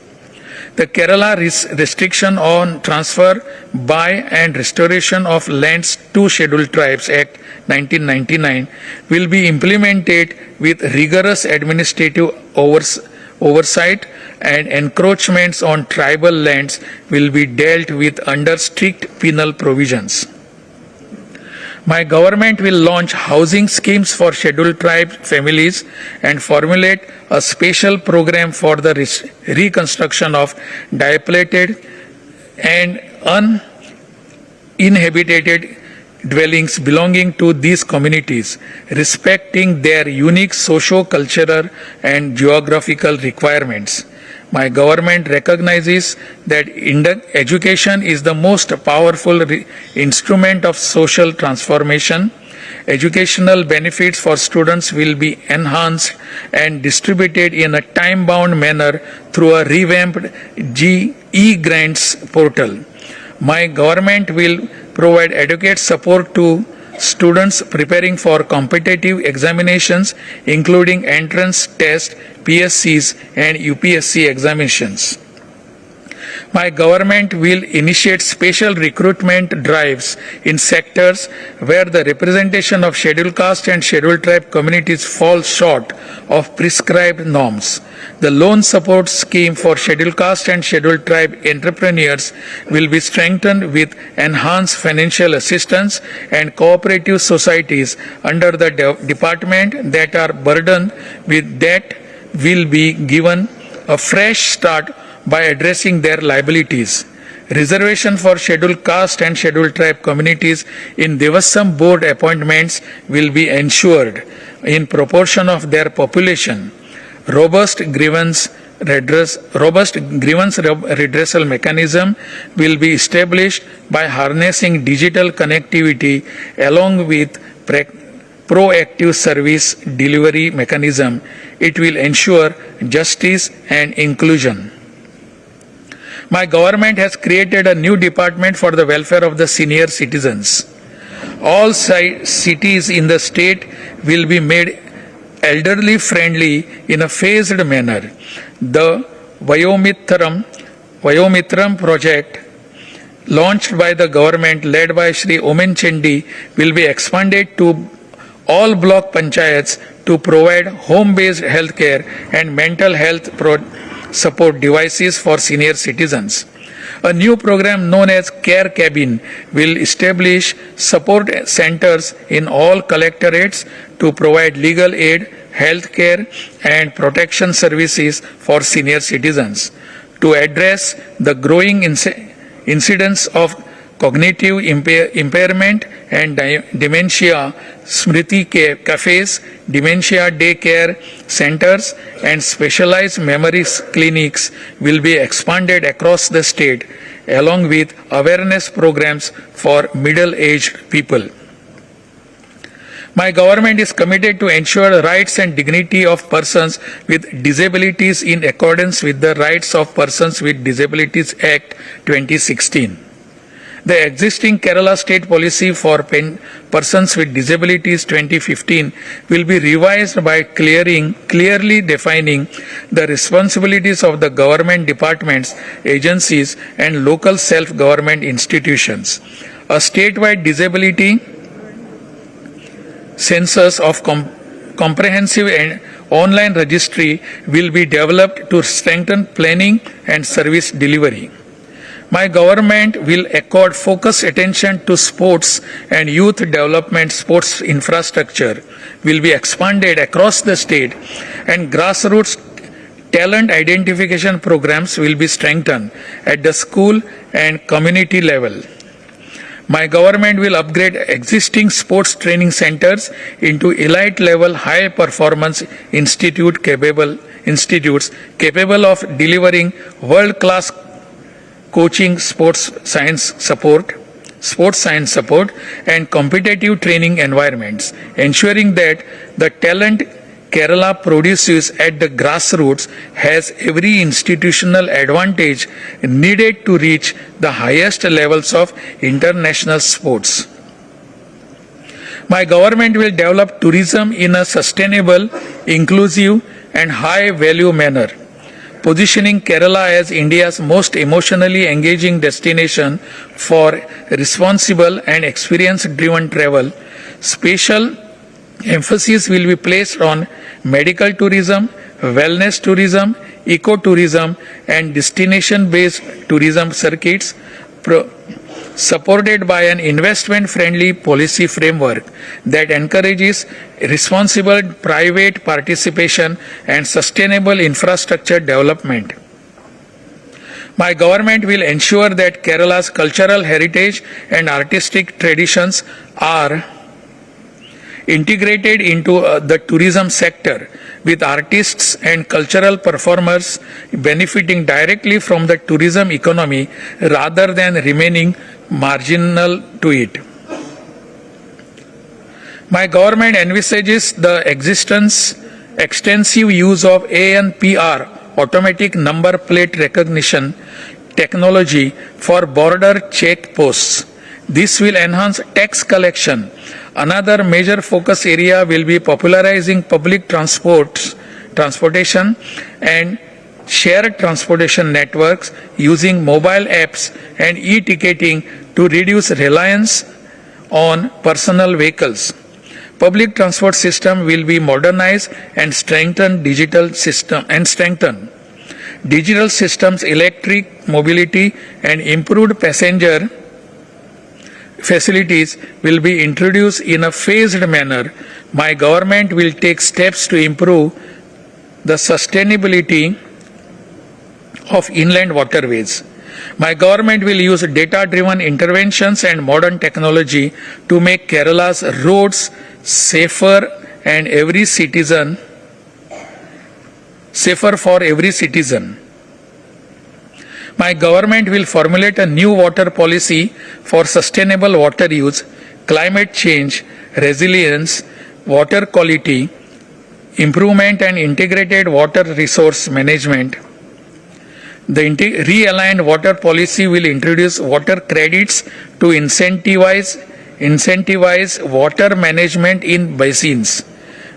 Speaker 1: The Kerala Restriction on Transfer, Buy and Restoration of Lands to Scheduled Tribes Act 1999 will be implemented with rigorous administrative oversight, and encroachments on tribal lands will be dealt with under strict penal provisions. My government will launch housing schemes for scheduled tribe families and formulate a special program for the reconstruction of dilapidated and uninhabited dwellings belonging to these communities, respecting their unique socio-cultural and geographical requirements. My government recognizes that education is the most powerful instrument of social transformation. Educational benefits for students will be enhanced and distributed in a time-bound manner through a revamped e-grants portal. My government will provide adequate support to students preparing for competitive examinations, including entrance tests, PSCs, and UPSC examinations. My government will initiate special recruitment drives in sectors where the representation of scheduled caste and scheduled tribe communities falls short of prescribed norms. The loan support scheme for scheduled caste and scheduled tribe entrepreneurs will be strengthened with enhanced financial assistance, and cooperative societies under the department that are burdened with debt will be given a fresh start by addressing their liabilities. Reservation for scheduled caste and scheduled tribe communities in Devasam board appointments will be ensured in proportion of their population. Robust grievance redressal mechanism will be established by harnessing digital connectivity along with proactive service delivery mechanism. It will ensure justice and inclusion. My government has created a new department for the welfare of the senior citizens. All cities in the state will be made elderly friendly in a phased manner. The Vayomitram project launched by the government led by Shri Omen Chendi will be expanded to all block panchayats to provide home-based healthcare and mental health support devices for senior citizens. A new program known as Care Cabin will establish support centers in all collectorates to provide legal aid, health care and protection services for senior citizens. To address the growing incidence of cognitive impairment and dementia Smriti cafes, dementia day care centers, and specialized memory clinics will be expanded across the state, along with awareness programs for middle-aged people. My government is committed to ensure the rights and dignity of persons with disabilities in accordance with the Rights of Persons with Disabilities Act 2016. The existing Kerala state policy for persons with disabilities 2015 will be revised by clearly defining the responsibilities of the government departments, agencies, and local self-government institutions. A statewide disability census of comprehensive and online registry will be developed to strengthen planning and service delivery. My government will accord focused attention to sports and youth development. Sports infrastructure will be expanded across the state, and grassroots talent identification programs will be strengthened at the school and community level. My government will upgrade existing sports training centers into elite level high performance institutes capable of delivering world class coaching, sports science support, and competitive training environments, ensuring that the talent Kerala produces at the grassroots has every institutional advantage needed to reach the highest levels of international sports. My government will develop tourism in a sustainable, inclusive, and high-value manner, positioning Kerala as India's most emotionally engaging destination for responsible and experience-driven travel. Special emphasis will be placed on medical tourism, wellness tourism, ecotourism, and destination-based tourism circuits, supported by an investment-friendly policy framework that encourages responsible private participation and sustainable infrastructure development. My government will ensure that Kerala's cultural heritage and artistic traditions are integrated into the tourism sector, with artists and cultural performers benefiting directly from the tourism economy rather than remaining marginal to it. My government envisages the extensive use of ANPR, automatic number plate recognition technology, for border checkposts. This will enhance tax collection. Another major focus area will be popularizing public transportation and shared transportation networks using mobile apps and e-ticketing to reduce reliance on personal vehicles. Public transport system will be modernized and strengthen digital systems, electric mobility, and improved passenger facilities will be introduced in a phased manner. My government will take steps to improve the sustainability of inland waterways. My government will use data-driven interventions and modern technology to make Kerala's roads safer for every citizen. My government will formulate a new water policy for sustainable water use, climate change, resilience, water quality, improvement, and integrated water resource management. The realigned water policy will introduce water credits to incentivize water management in basins.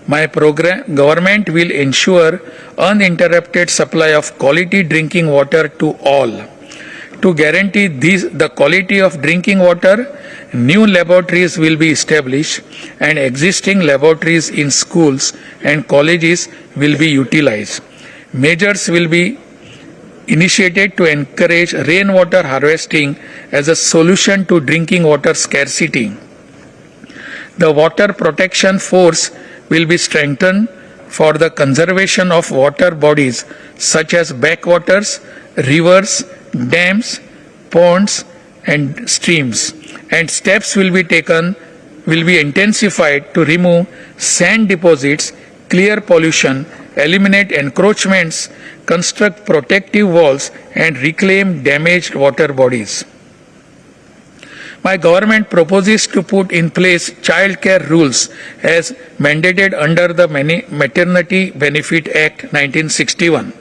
Speaker 1: My government will ensure uninterrupted supply of quality drinking water to all. To guarantee the quality of drinking water, new laboratories will be established and existing laboratories in schools and colleges will be utilized. Measures will be initiated to encourage rainwater harvesting as a solution to drinking water scarcity. The Water Protection Force will be strengthened for the conservation of water bodies such as backwaters, rivers, dams, ponds, and streams, and steps will be intensified to remove sand deposits, clear pollution, eliminate encroachments, construct protective walls, and reclaim damaged water bodies. My government proposes to put in place child care rules as mandated under the Maternity Benefit Act 1961,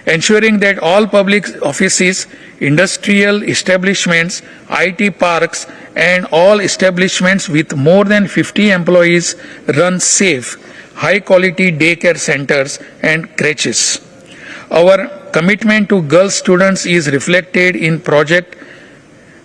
Speaker 1: ensuring that all public offices, industrial establishments, IT parks, and all establishments with more than 50 employees run safe, high-quality daycare centers and creches. Our commitment to girl students is reflected in Project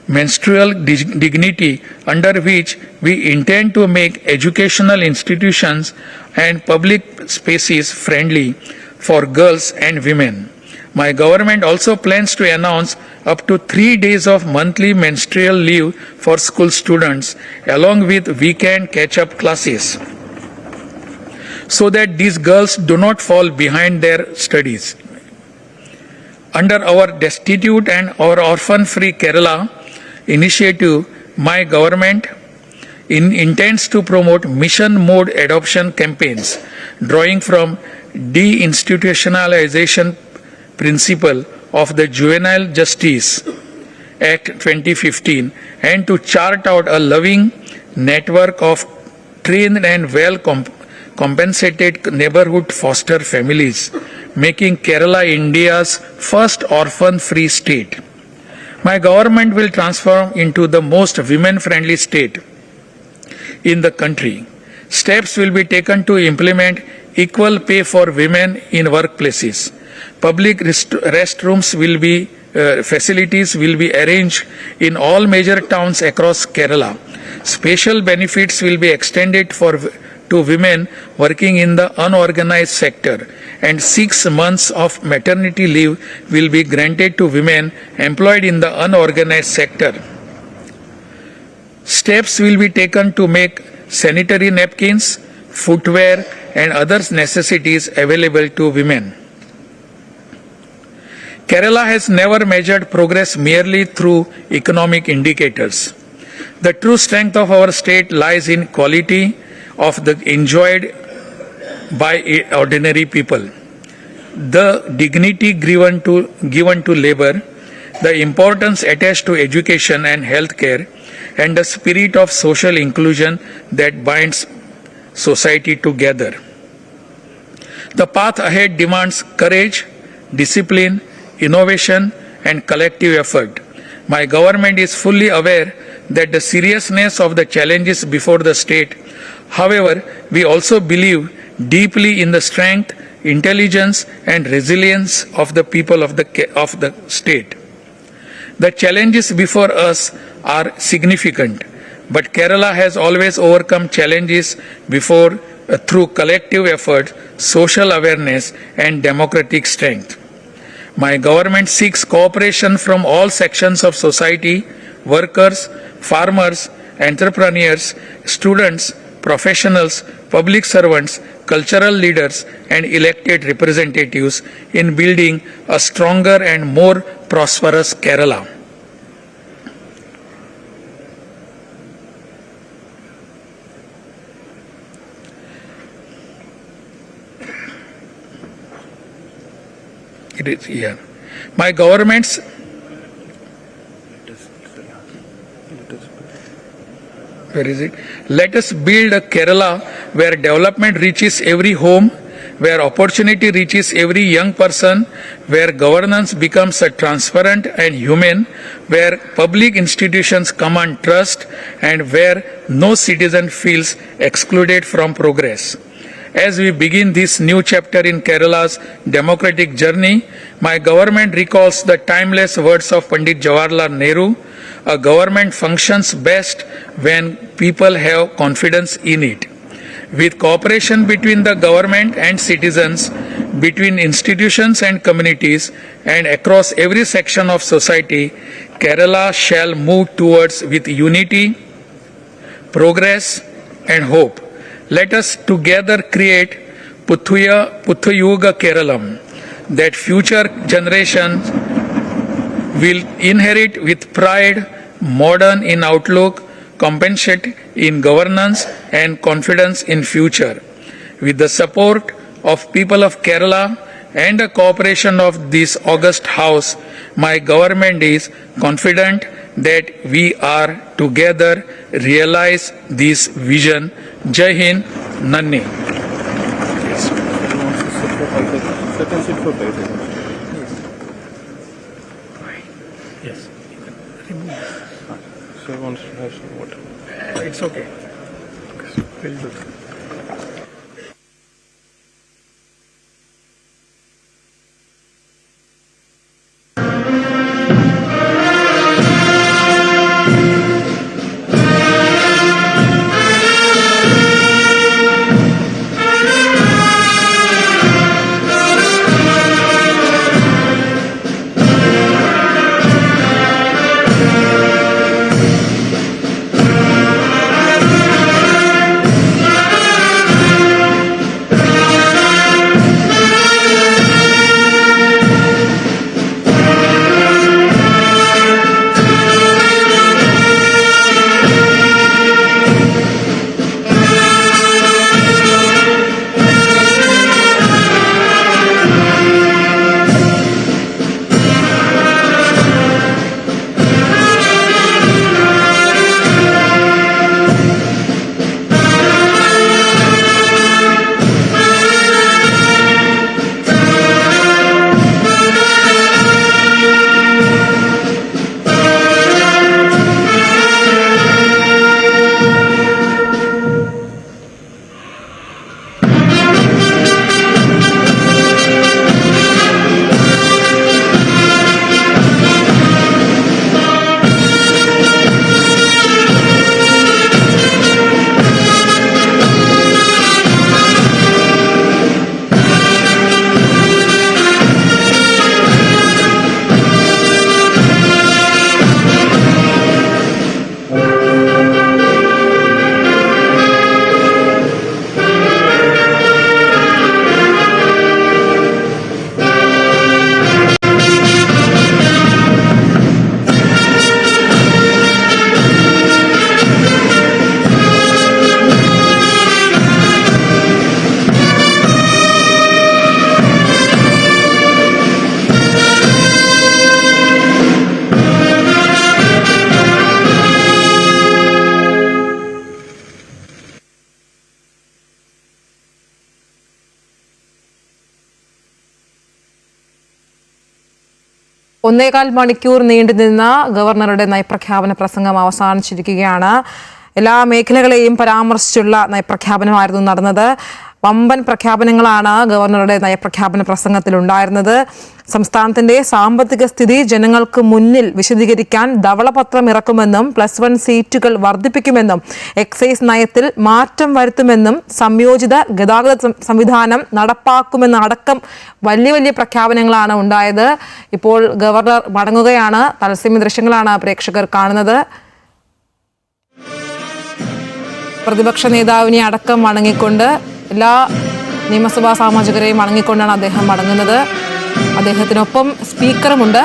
Speaker 1: Menstrual Dignity, under which we intend to make educational institutions and public spaces friendly for girls and women. My government also plans to announce up to 3 days of monthly menstrual leave for school students, along with weekend catch-up classes, so that these girls do not fall behind their studies. Under our Destitute and our Orphan-Free Kerala initiative, my government intends to promote mission mode adoption campaigns, drawing from deinstitutionalization principle of the Juvenile Justice Act 2015, and to chart out a loving network of trained and compensated neighborhood foster families, making Kerala India's first orphan-free state. My government will transform into the most women-friendly state in the country. Steps will be taken to implement equal pay for women in workplaces. Public restrooms will be facilities will be arranged in all major towns across Kerala. Special benefits will be extended to women working in the unorganized sector, and 6 months of maternity leave will be granted to women employed in the unorganized sector. Steps will be taken to make sanitary napkins, footwear, and other necessities available to women. Kerala has never measured progress merely through economic indicators. The true strength of our state lies in quality of the enjoyed by ordinary people, the dignity given to labor, the importance attached to education and healthcare, and the spirit of social inclusion that binds society together. The path ahead demands courage, discipline, innovation, and collective effort. My government is fully aware that the seriousness of the challenges before the state. However, we also believe deeply in the strength, intelligence, and resilience of the people of the state. The challenges before us are significant, but Kerala has always overcome challenges before through collective effort, social awareness, and democratic strength. My government seeks cooperation from all sections of society: workers, farmers, entrepreneurs, students, professionals, public servants, cultural leaders, and elected representatives in building a stronger and more prosperous Kerala. It is here. My government's Where is it? Let us build a Kerala where development reaches every home, where opportunity reaches every young person, where governance becomes transparent and human, where public institutions command trust, and where no citizen feels excluded from progress. As we begin this new chapter in Kerala's democratic journey, my government recalls the timeless words of Pandit Jawaharlal Nehru: a government functions best when people have confidence in it. With cooperation between the government and citizens, between institutions and communities, and across every section of society, Kerala shall move towards with unity, progress, and hope. Let us together create Puthayuga Keralam, that future generations will inherit with pride, modern in outlook, compassionate in governance and confidence in future. With the support of people of Kerala and the cooperation of this august house, my government is confident that we are together realize this vision. Jai Hind, Nanni. Yes.
Speaker 2: So wants to have some water.
Speaker 1: It's okay. We'll do that.
Speaker 3: ഒന്നേകാൽ മണിക്കൂർ നീണ്ടുനിന്ന ഗവർണറുടെ നയപ്രഖ്യാപന പ്രസംഗം അവസാനിച്ചിരിക്കുകയാണ്. എല്ലാ മേഖലകളെയും പരാമർശിച്ചുള്ള നയപ്രഖ്യാപനമായിരുന്നു നടന്നത്. വമ്പൻ പ്രഖ്യാപനങ്ങളാണ് ഗവർണറുടെ നയപ്രഖ്യാപന പ്രസംഗത്തിൽ ഉണ്ടായിരുന്നത്. സംസ്ഥാനത്തിന്റെ സാമ്പത്തിക സ്ഥിതി ജനങ്ങൾക്ക് മുന്നിൽ വിശദീകരിക്കാൻ ധവളപത്രം ഇറക്കുമെന്നും +1 സീറ്റുകൾ വർദ്ധിപ്പിക്കുമെന്നും എക്സൈസ് നയത്തിൽ മാറ്റം വരുത്തുമെന്നും സംയോജിത ഗതാഗത സംവിധാനം നടപ്പാക്കുമെന്നടക്കം വലിയ വലിയ പ്രഖ്യാപനങ്ങളാണ് ഉണ്ടായത്. ഇപ്പോൾ ഗവർണർ മടങ്ങുകയാണ്. തത്സമയ ദൃശ്യങ്ങളാണ് പ്രേക്ഷകർ കാണുന്നത്. പ്രതിപക്ഷ നേതാവിനെ അടക്കം വണങ്ങിക്കൊണ്ട് എല്ലാ നിയമസഭാ സാമാജികരെയും വണങ്ങിക്കൊണ്ടാണ് അദ്ദേഹം മടങ്ങുന്നത്. അദ്ദേഹത്തിനൊപ്പം സ്പീക്കറുമുണ്ട്.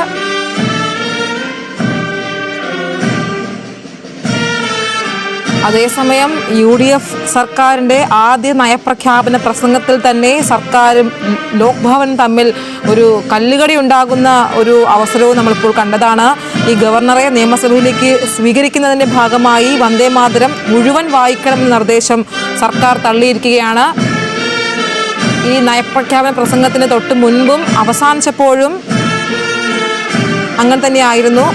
Speaker 3: അതേസമയം UDF സർക്കാരിൻ്റെ ആദ്യ നയപ്രഖ്യാപന പ്രസംഗത്തിൽ തന്നെ സർക്കാരും ലോക് ഭവൻ തമ്മിൽ ഒരു കല്ലുകടി ഉണ്ടാകുന്ന ഒരു അവസരവും നമ്മളിപ്പോൾ കണ്ടതാണ്. ഈ ഗവർണറെ നിയമസഭയിലേക്ക് സ്വീകരിക്കുന്നതിൻ്റെ ഭാഗമായി വന്ദേ മാതരം മുഴുവൻ വായിക്കണമെന്ന നിർദ്ദേശം സർക്കാർ തള്ളിയിരിക്കുകയാണ്. ഈ നയപ്രഖ്യാപന പ്രസംഗത്തിന് തൊട്ട് മുൻപും അവസാനിച്ചപ്പോഴും അങ്ങനെ തന്നെയായിരുന്നു.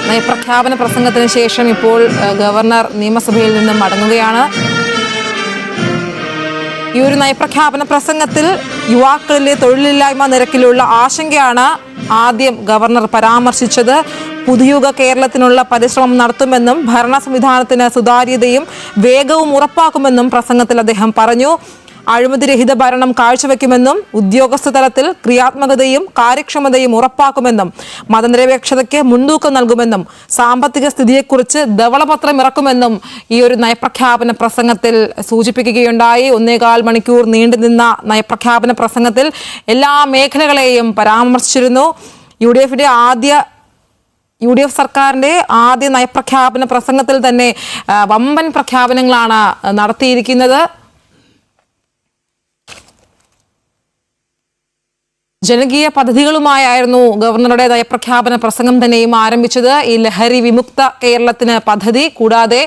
Speaker 3: നയപ്രഖ്യാപന പ്രസംഗത്തിന് ശേഷം ഇപ്പോൾ ഗവർണർ നിയമസഭയിൽ നിന്നും മടങ്ങുകയാണ്. ഈ ഒരു നയപ്രഖ്യാപന പ്രസംഗത്തിൽ യുവാക്കളിലെ തൊഴിലില്ലായ്മ നിരക്കിലുള്ള ആശങ്കയാണ് ആദ്യം ഗവർണർ പരാമർശിച്ചത്. പുതുയുഗ കേരളത്തിനുള്ള പരിശ്രമം നടത്തുമെന്നും ഭരണ സംവിധാനത്തിന് സുതാര്യതയും വേഗവും ഉറപ്പാക്കുമെന്നും പ്രസംഗത്തിൽ അദ്ദേഹം പറഞ്ഞു. അഴിമതിരഹിത ഭരണം കാഴ്ചവെക്കുമെന്നും ഉദ്യോഗസ്ഥ തലത്തിൽ ക്രിയാത്മകതയും കാര്യക്ഷമതയും ഉറപ്പാക്കുമെന്നും മതനിരപേക്ഷതയ്ക്ക് മുൻതൂക്കം നൽകുമെന്നും സാമ്പത്തിക സ്ഥിതിയെക്കുറിച്ച് ധവളപത്രം ഇറക്കുമെന്നും ഈ ഒരു നയപ്രഖ്യാപന പ്രസംഗത്തിൽ സൂചിപ്പിക്കുകയുണ്ടായി. 1.25 മണിക്കൂർ നീണ്ടുനിന്ന നയപ്രഖ്യാപന പ്രസംഗത്തിൽ എല്ലാ മേഖലകളെയും പരാമർശിച്ചിരുന്നു. യു ഡി എഫ് സർക്കാരിന്റെ ആദ്യ നയപ്രഖ്യാപന പ്രസംഗത്തിൽ തന്നെ വമ്പൻ പ്രഖ്യാപനങ്ങളാണ് നടത്തിയിരിക്കുന്നത്. ജനകീയ പദ്ധതികളുമായിരുന്നു ഗവർണറുടെ നയപ്രഖ്യാപന പ്രസംഗം തന്നെയും ആരംഭിച്ചത്. ഈ ലഹരി വിമുക്ത കേരളത്തിന് പദ്ധതി, കൂടാതെ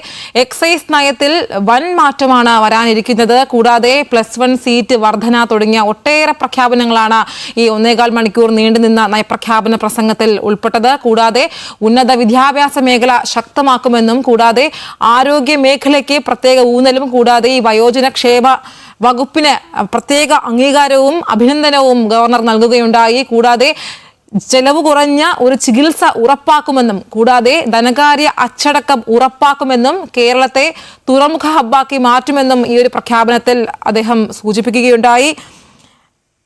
Speaker 3: എക്സൈസ് നയത്തിൽ വൻ മാറ്റമാണ് വരാനിരിക്കുന്നത്, കൂടാതെ +1 സീറ്റ് വർധന തുടങ്ങിയ ഒട്ടേറെ പ്രഖ്യാപനങ്ങളാണ് ഈ 1.25 മണിക്കൂർ നീണ്ടുനിന്ന നയപ്രഖ്യാപന പ്രസംഗത്തിൽ ഉൾപ്പെട്ടത്. കൂടാതെ ഉന്നത വിദ്യാഭ്യാസ മേഖല ശക്തമാക്കുമെന്നും, കൂടാതെ ആരോഗ്യ മേഖലയ്ക്ക് പ്രത്യേക ഊന്നലും, കൂടാതെ ഈ വയോജന ക്ഷേമ വകുപ്പിന് പ്രത്യേക അംഗീകാരവും അഭിനന്ദനവും ഗവർണർ നൽകുകയുണ്ടായി. കൂടാതെ ചെലവ് കുറഞ്ഞ ഒരു ചികിത്സ ഉറപ്പാക്കുമെന്നും, കൂടാതെ ധനകാര്യ അച്ചടക്കം ഉറപ്പാക്കുമെന്നും, കേരളത്തെ തുറമുഖ ഹബ്ബാക്കി മാറ്റുമെന്നും ഈ ഒരു പ്രഖ്യാപനത്തിൽ അദ്ദേഹം സൂചിപ്പിക്കുകയുണ്ടായി.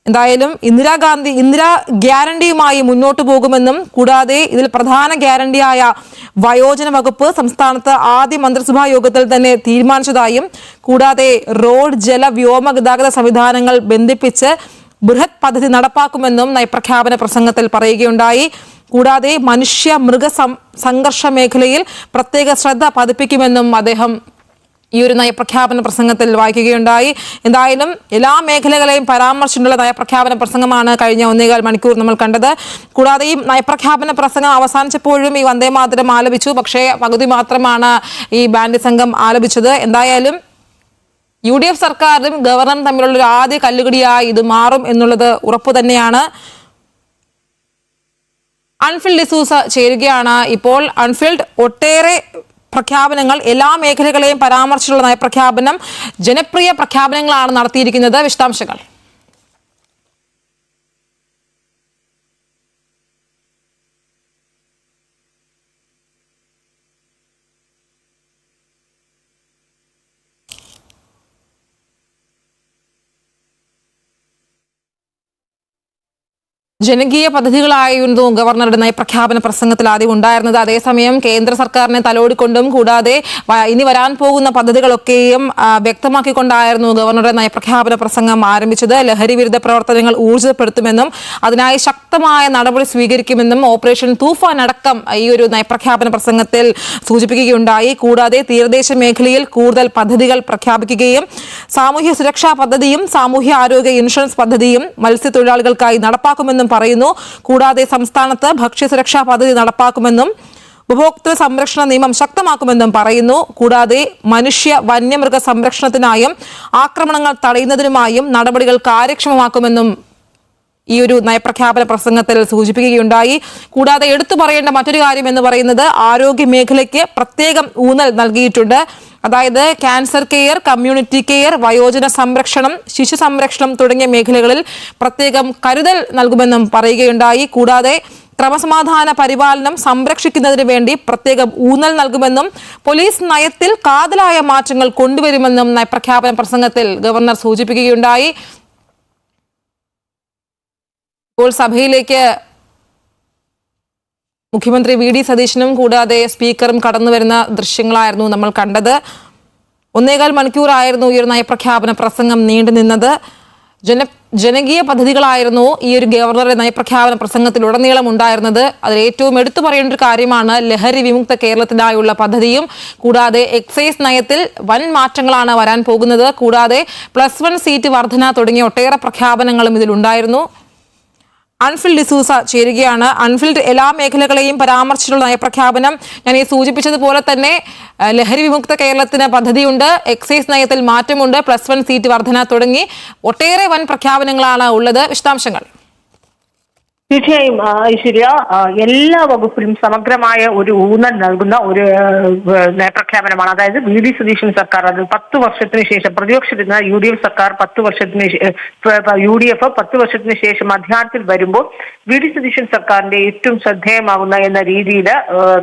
Speaker 3: എന്തായാലും ഇന്ദിരാ ഗ്യാരണ്ടിയുമായി മുന്നോട്ട് പോകുമെന്നും, കൂടാതെ ഇതിൽ പ്രധാന ഗ്യാരണ്ടിയായ വയോജന വകുപ്പ് സംസ്ഥാനത്ത് ആദ്യ മന്ത്രിസഭാ യോഗത്തിൽ തന്നെ തീരുമാനിച്ചതായും, കൂടാതെ റോഡ് ജല വ്യോമ ഗതാഗത സംവിധാനങ്ങൾ ബന്ധിപ്പിച്ച് ബൃഹത് പദ്ധതി നടപ്പാക്കുമെന്നും നയപ്രഖ്യാപന പ്രസംഗത്തിൽ പറയുകയുണ്ടായി. കൂടാതെ മനുഷ്യ മൃഗ സംഘർഷ മേഖലയിൽ പ്രത്യേക ശ്രദ്ധ പതിപ്പിക്കുമെന്നും അദ്ദേഹം ഈ ഒരു നയപ്രഖ്യാപന പ്രസംഗത്തിൽ വായിക്കുകയുണ്ടായി. എന്തായാലും എല്ലാ മേഖലകളെയും പരാമർശിച്ചുള്ള നയപ്രഖ്യാപന പ്രസംഗമാണ് കഴിഞ്ഞ 1.25 മണിക്കൂർ നമ്മൾ കണ്ടത്. കൂടാതെ ഈ നയപ്രഖ്യാപന പ്രസംഗം അവസാനിച്ചപ്പോഴും ഈ വന്ദേ മാതരം ആലപിച്ചു. പക്ഷേ പകുതി മാത്രമാണ് ഈ ബാൻഡ് സംഘം ആലപിച്ചത്. എന്തായാലും UDF സർക്കാരും ഗവർണറും തമ്മിലുള്ള ഒരു ആദ്യ കല്ലുകടിയായി ഇത് മാറും എന്നുള്ളത് ഉറപ്പു തന്നെയാണ്. അൺഫിൽഡ് ഡിസൂസ ചേരുകയാണ് ഇപ്പോൾ. അൺഫിൽഡ്, ഒട്ടേറെ പ്രഖ്യാപനങ്ങൾ, എല്ലാ മേഖലകളെയും പരാമർശിച്ചുള്ള നയപ്രഖ്യാപനം, ജനപ്രിയ പ്രഖ്യാപനങ്ങളാണ് നടത്തിയിരിക്കുന്നത്. വിശദാംശങ്ങൾ. ജനകീയ പദ്ധതികളായിരുന്നു ഗവർണറുടെ നയപ്രഖ്യാപന പ്രസംഗത്തിൽ ആദ്യം ഉണ്ടായിരുന്നത്. അതേസമയം കേന്ദ്ര സർക്കാരിനെ തലോടിക്കൊണ്ടും, കൂടാതെ ഇനി വരാൻ പോകുന്ന പദ്ധതികളൊക്കെയും വ്യക്തമാക്കിക്കൊണ്ടായിരുന്നു ഗവർണറുടെ നയപ്രഖ്യാപന പ്രസംഗം ആരംഭിച്ചത്. ലഹരി വിരുദ്ധ പ്രവർത്തനങ്ങൾ ഊർജിതപ്പെടുത്തുമെന്നും അതിനായി ശക്തമായ നടപടി സ്വീകരിക്കുമെന്നും ഓപ്പറേഷൻ തൂഫാൻ അടക്കം ഈ ഒരു നയപ്രഖ്യാപന പ്രസംഗത്തിൽ സൂചിപ്പിക്കുകയുണ്ടായി. കൂടാതെ തീരദേശ മേഖലയിൽ കൂടുതൽ പദ്ധതികൾ പ്രഖ്യാപിക്കുകയും സാമൂഹ്യ സുരക്ഷാ പദ്ധതിയും സാമൂഹ്യ ആരോഗ്യ ഇൻഷുറൻസ് പദ്ധതിയും മത്സ്യത്തൊഴിലാളികൾക്കായി നടപ്പാക്കുമെന്നും പറയുന്നു. കൂടാതെ സംസ്ഥാനത്ത് ഭക്ഷ്യസുരക്ഷാ പദ്ധതി നടപ്പാക്കുമെന്നും ഉപഭോക്തൃ സംരക്ഷണ നിയമം ശക്തമാക്കുമെന്നും പറയുന്നു. കൂടാതെ മനുഷ്യ വന്യമൃഗ സംരക്ഷണത്തിനായും ആക്രമണങ്ങൾ തടയുന്നതിനുമായും നടപടികൾ കാര്യക്ഷമമാക്കുമെന്നും ഈ ഒരു നയപ്രഖ്യാപന പ്രസംഗത്തിൽ സൂചിപ്പിക്കുകയുണ്ടായി. കൂടാതെ എടുത്തു പറയേണ്ട മറ്റൊരു കാര്യം എന്ന് പറയുന്നത് ആരോഗ്യ മേഖലയ്ക്ക് പ്രത്യേകം ഊന്നൽ നൽകിയിട്ടുണ്ട്. അതായത് ക്യാൻസർ കെയർ, കമ്മ്യൂണിറ്റി കെയർ, വയോജന സംരക്ഷണം, ശിശു സംരക്ഷണം തുടങ്ങിയ മേഖലകളിൽ പ്രത്യേകം കരുതൽ നൽകുമെന്നും പറയുകയുണ്ടായി. കൂടാതെ ക്രമസമാധാന പരിപാലനം സംരക്ഷിക്കുന്നതിന് വേണ്ടി പ്രത്യേകം ഊന്നൽ നൽകുമെന്നും പോലീസ് നയത്തിൽ കാതലായ മാറ്റങ്ങൾ കൊണ്ടുവരുമെന്നും നയപ്രഖ്യാപന പ്രസംഗത്തിൽ ഗവർണർ സൂചിപ്പിക്കുകയുണ്ടായി. ഇപ്പോൾ സഭയിലേക്ക് മുഖ്യമന്ത്രി VD സതീശനും കൂടാതെ സ്പീക്കറും കടന്നു വരുന്ന ദൃശ്യങ്ങളായിരുന്നു നമ്മൾ കണ്ടത്. 1.25 മണിക്കൂറായിരുന്നു ഈ ഒരു നയപ്രഖ്യാപന പ്രസംഗം നീണ്ടുനിന്നത്. ജനകീയ പദ്ധതികളായിരുന്നു ഈ ഒരു ഗവർണറുടെ നയപ്രഖ്യാപന പ്രസംഗത്തിലുടനീളം ഉണ്ടായിരുന്നത്. അതിൽ ഏറ്റവും എടുത്തു പറയേണ്ട ഒരു കാര്യമാണ് ലഹരി വിമുക്ത കേരളത്തിനായുള്ള പദ്ധതിയും, കൂടാതെ എക്സൈസ് നയത്തിൽ വൻ മാറ്റങ്ങളാണ് വരാൻ പോകുന്നത്. കൂടാതെ +1 സീറ്റ് വർധന തുടങ്ങിയ ഒട്ടേറെ പ്രഖ്യാപനങ്ങളും ഇതിലുണ്ടായിരുന്നു. അൺഫിൽഡ് ഡിസൂസ ചേരുകയാണ്. അൺഫിൽഡ്, എല്ലാ മേഖലകളെയും പരാമർശിച്ചുള്ള നയപ്രഖ്യാപനം. ഞാൻ ഈ സൂചിപ്പിച്ചതുപോലെ തന്നെ ലഹരി വിമുക്ത കേരളത്തിന് പദ്ധതിയുണ്ട്, എക്സൈസ് നയത്തിൽ മാറ്റമുണ്ട്, +1 സീറ്റ് വർധന തുടങ്ങി ഒട്ടേറെ വൻ പ്രഖ്യാപനങ്ങളാണ് ഉള്ളത്. വിശദാംശങ്ങൾ.
Speaker 2: തീർച്ചയായും ഐശ്വര്യ, എല്ലാ വകുപ്പിലും സമഗ്രമായ ഒരു ഊന്നൽ നൽകുന്ന ഒരു നയപ്രഖ്യാപനമാണ്. അതായത് VD സതീശൻ സർക്കാർ അത് 10 വർഷത്തിന് ശേഷം, പ്രതിപക്ഷത്തിരുന്ന UDF സർക്കാർ 10 വർഷത്തിന് UDF 10 വർഷത്തിന് ശേഷം അധികാരത്തിൽ വരുമ്പോൾ VD സതീശൻ സർക്കാരിന്റെ ഏറ്റവും ശ്രദ്ധേയമാകുന്ന എന്ന രീതിയിൽ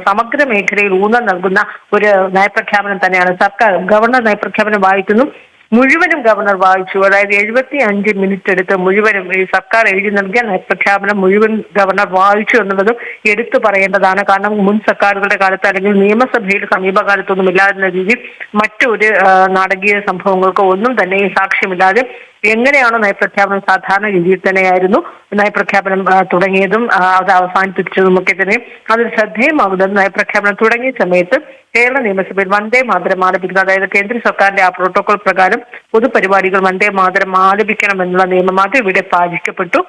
Speaker 2: സമഗ്ര മേഖലയിൽ ഊന്നൽ നൽകുന്ന ഒരു നയപ്രഖ്യാപനം തന്നെയാണ്. സർക്കാർ ഗവർണർ നയപ്രഖ്യാപനം വായിക്കുന്നു. മുഴുവനും ഗവർണർ വായിച്ചു. അതായത് 75 മിനിറ്റ് എടുത്ത് മുഴുവനും ഈ സർക്കാർ എഴുതി നൽകിയ നയപ്രഖ്യാപനം മുഴുവൻ ഗവർണർ വായിച്ചു എന്നുള്ളതും എടുത്തു പറയേണ്ടതാണ്. കാരണം മുൻ സർക്കാരുകളുടെ കാലത്ത് അല്ലെങ്കിൽ നിയമസഭയിൽ സമീപകാലത്തൊന്നും ഇല്ലാതിരുന്ന രീതിയിൽ മറ്റൊരു നാടകീയ സംഭവങ്ങൾക്കോ ഒന്നും തന്നെ സാക്ഷ്യമില്ലാതെ എങ്ങനെയാണോ നയപ്രഖ്യാപനം സാധാരണ രീതിയിൽ തന്നെയായിരുന്നു നയപ്രഖ്യാപനം തുടങ്ങിയതും അത് അവസാനിപ്പിച്ചതും ഒക്കെ തന്നെ അതിൽ ശ്രദ്ധേയമാകുന്നത് നയപ്രഖ്യാപനം തുടങ്ങിയ സമയത്ത് കേരള നിയമസഭയിൽ വന്ദേ മാതരം ആലപിക്കുന്നത്, അതായത് കേന്ദ്ര സർക്കാരിന്റെ ആ പ്രോട്ടോകോൾ പ്രകാരം പൊതുപരിപാടികൾ വന്ദേ മാതരം ആലപിക്കണമെന്നുള്ള നിയമം അത് ഇവിടെ പാലിക്കപ്പെട്ടു.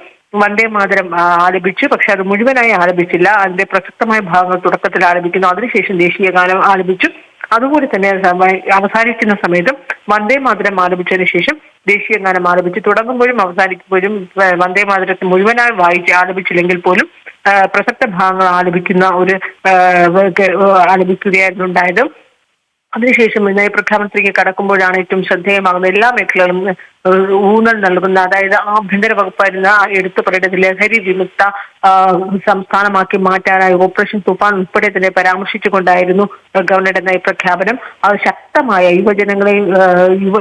Speaker 2: വന്ദേ മാതരം ആലപിച്ചു. പക്ഷെ അത് മുഴുവനായി ആലപിച്ചില്ല. അതിന്റെ പ്രസക്തമായ ഭാഗങ്ങൾ തുടക്കത്തിൽ ആലപിക്കുന്നു. അതിനുശേഷം ദേശീയ ഗാനം ആലപിച്ചു. അതുപോലെ തന്നെ അവസാനിക്കുന്ന സമയത്തും വന്ദേ മാതരം ആലപിച്ചതിന് ശേഷം ദേശീയ ഗാനം ആലപിച്ചു. തുടങ്ങുമ്പോഴും അവസാനിക്കുമ്പോഴും വന്ദേ മാതരത്തെ മുഴുവനായി വായിച്ച് ആലപിച്ചില്ലെങ്കിൽ പോലും പ്രസക്ത ഭാഗങ്ങൾ ആലപിക്കുകയായിരുന്നു ഉണ്ടായത്. അതിനുശേഷം നയപ്രഖ്യാപനത്തിലേക്ക് കടക്കുമ്പോഴാണ് ഏറ്റവും ശ്രദ്ധേയമാകുന്ന എല്ലാ മേഖലകളും ഊന്നൽ നൽകുന്ന, അതായത് ആഭ്യന്തര വകുപ്പായിരുന്ന എടുത്തു പറയേണ്ടത് ലഹരി വിമുക്ത സംസ്ഥാനമാക്കി മാറ്റാനായി ഓപ്പറേഷൻ തുഫാൻ ഉൾപ്പെടെ തന്നെ പരാമർശിച്ചുകൊണ്ടായിരുന്നു ഗവർണറുടെ നയപ്രഖ്യാപനം. അത് ശക്തമായ യുവജനങ്ങളെയും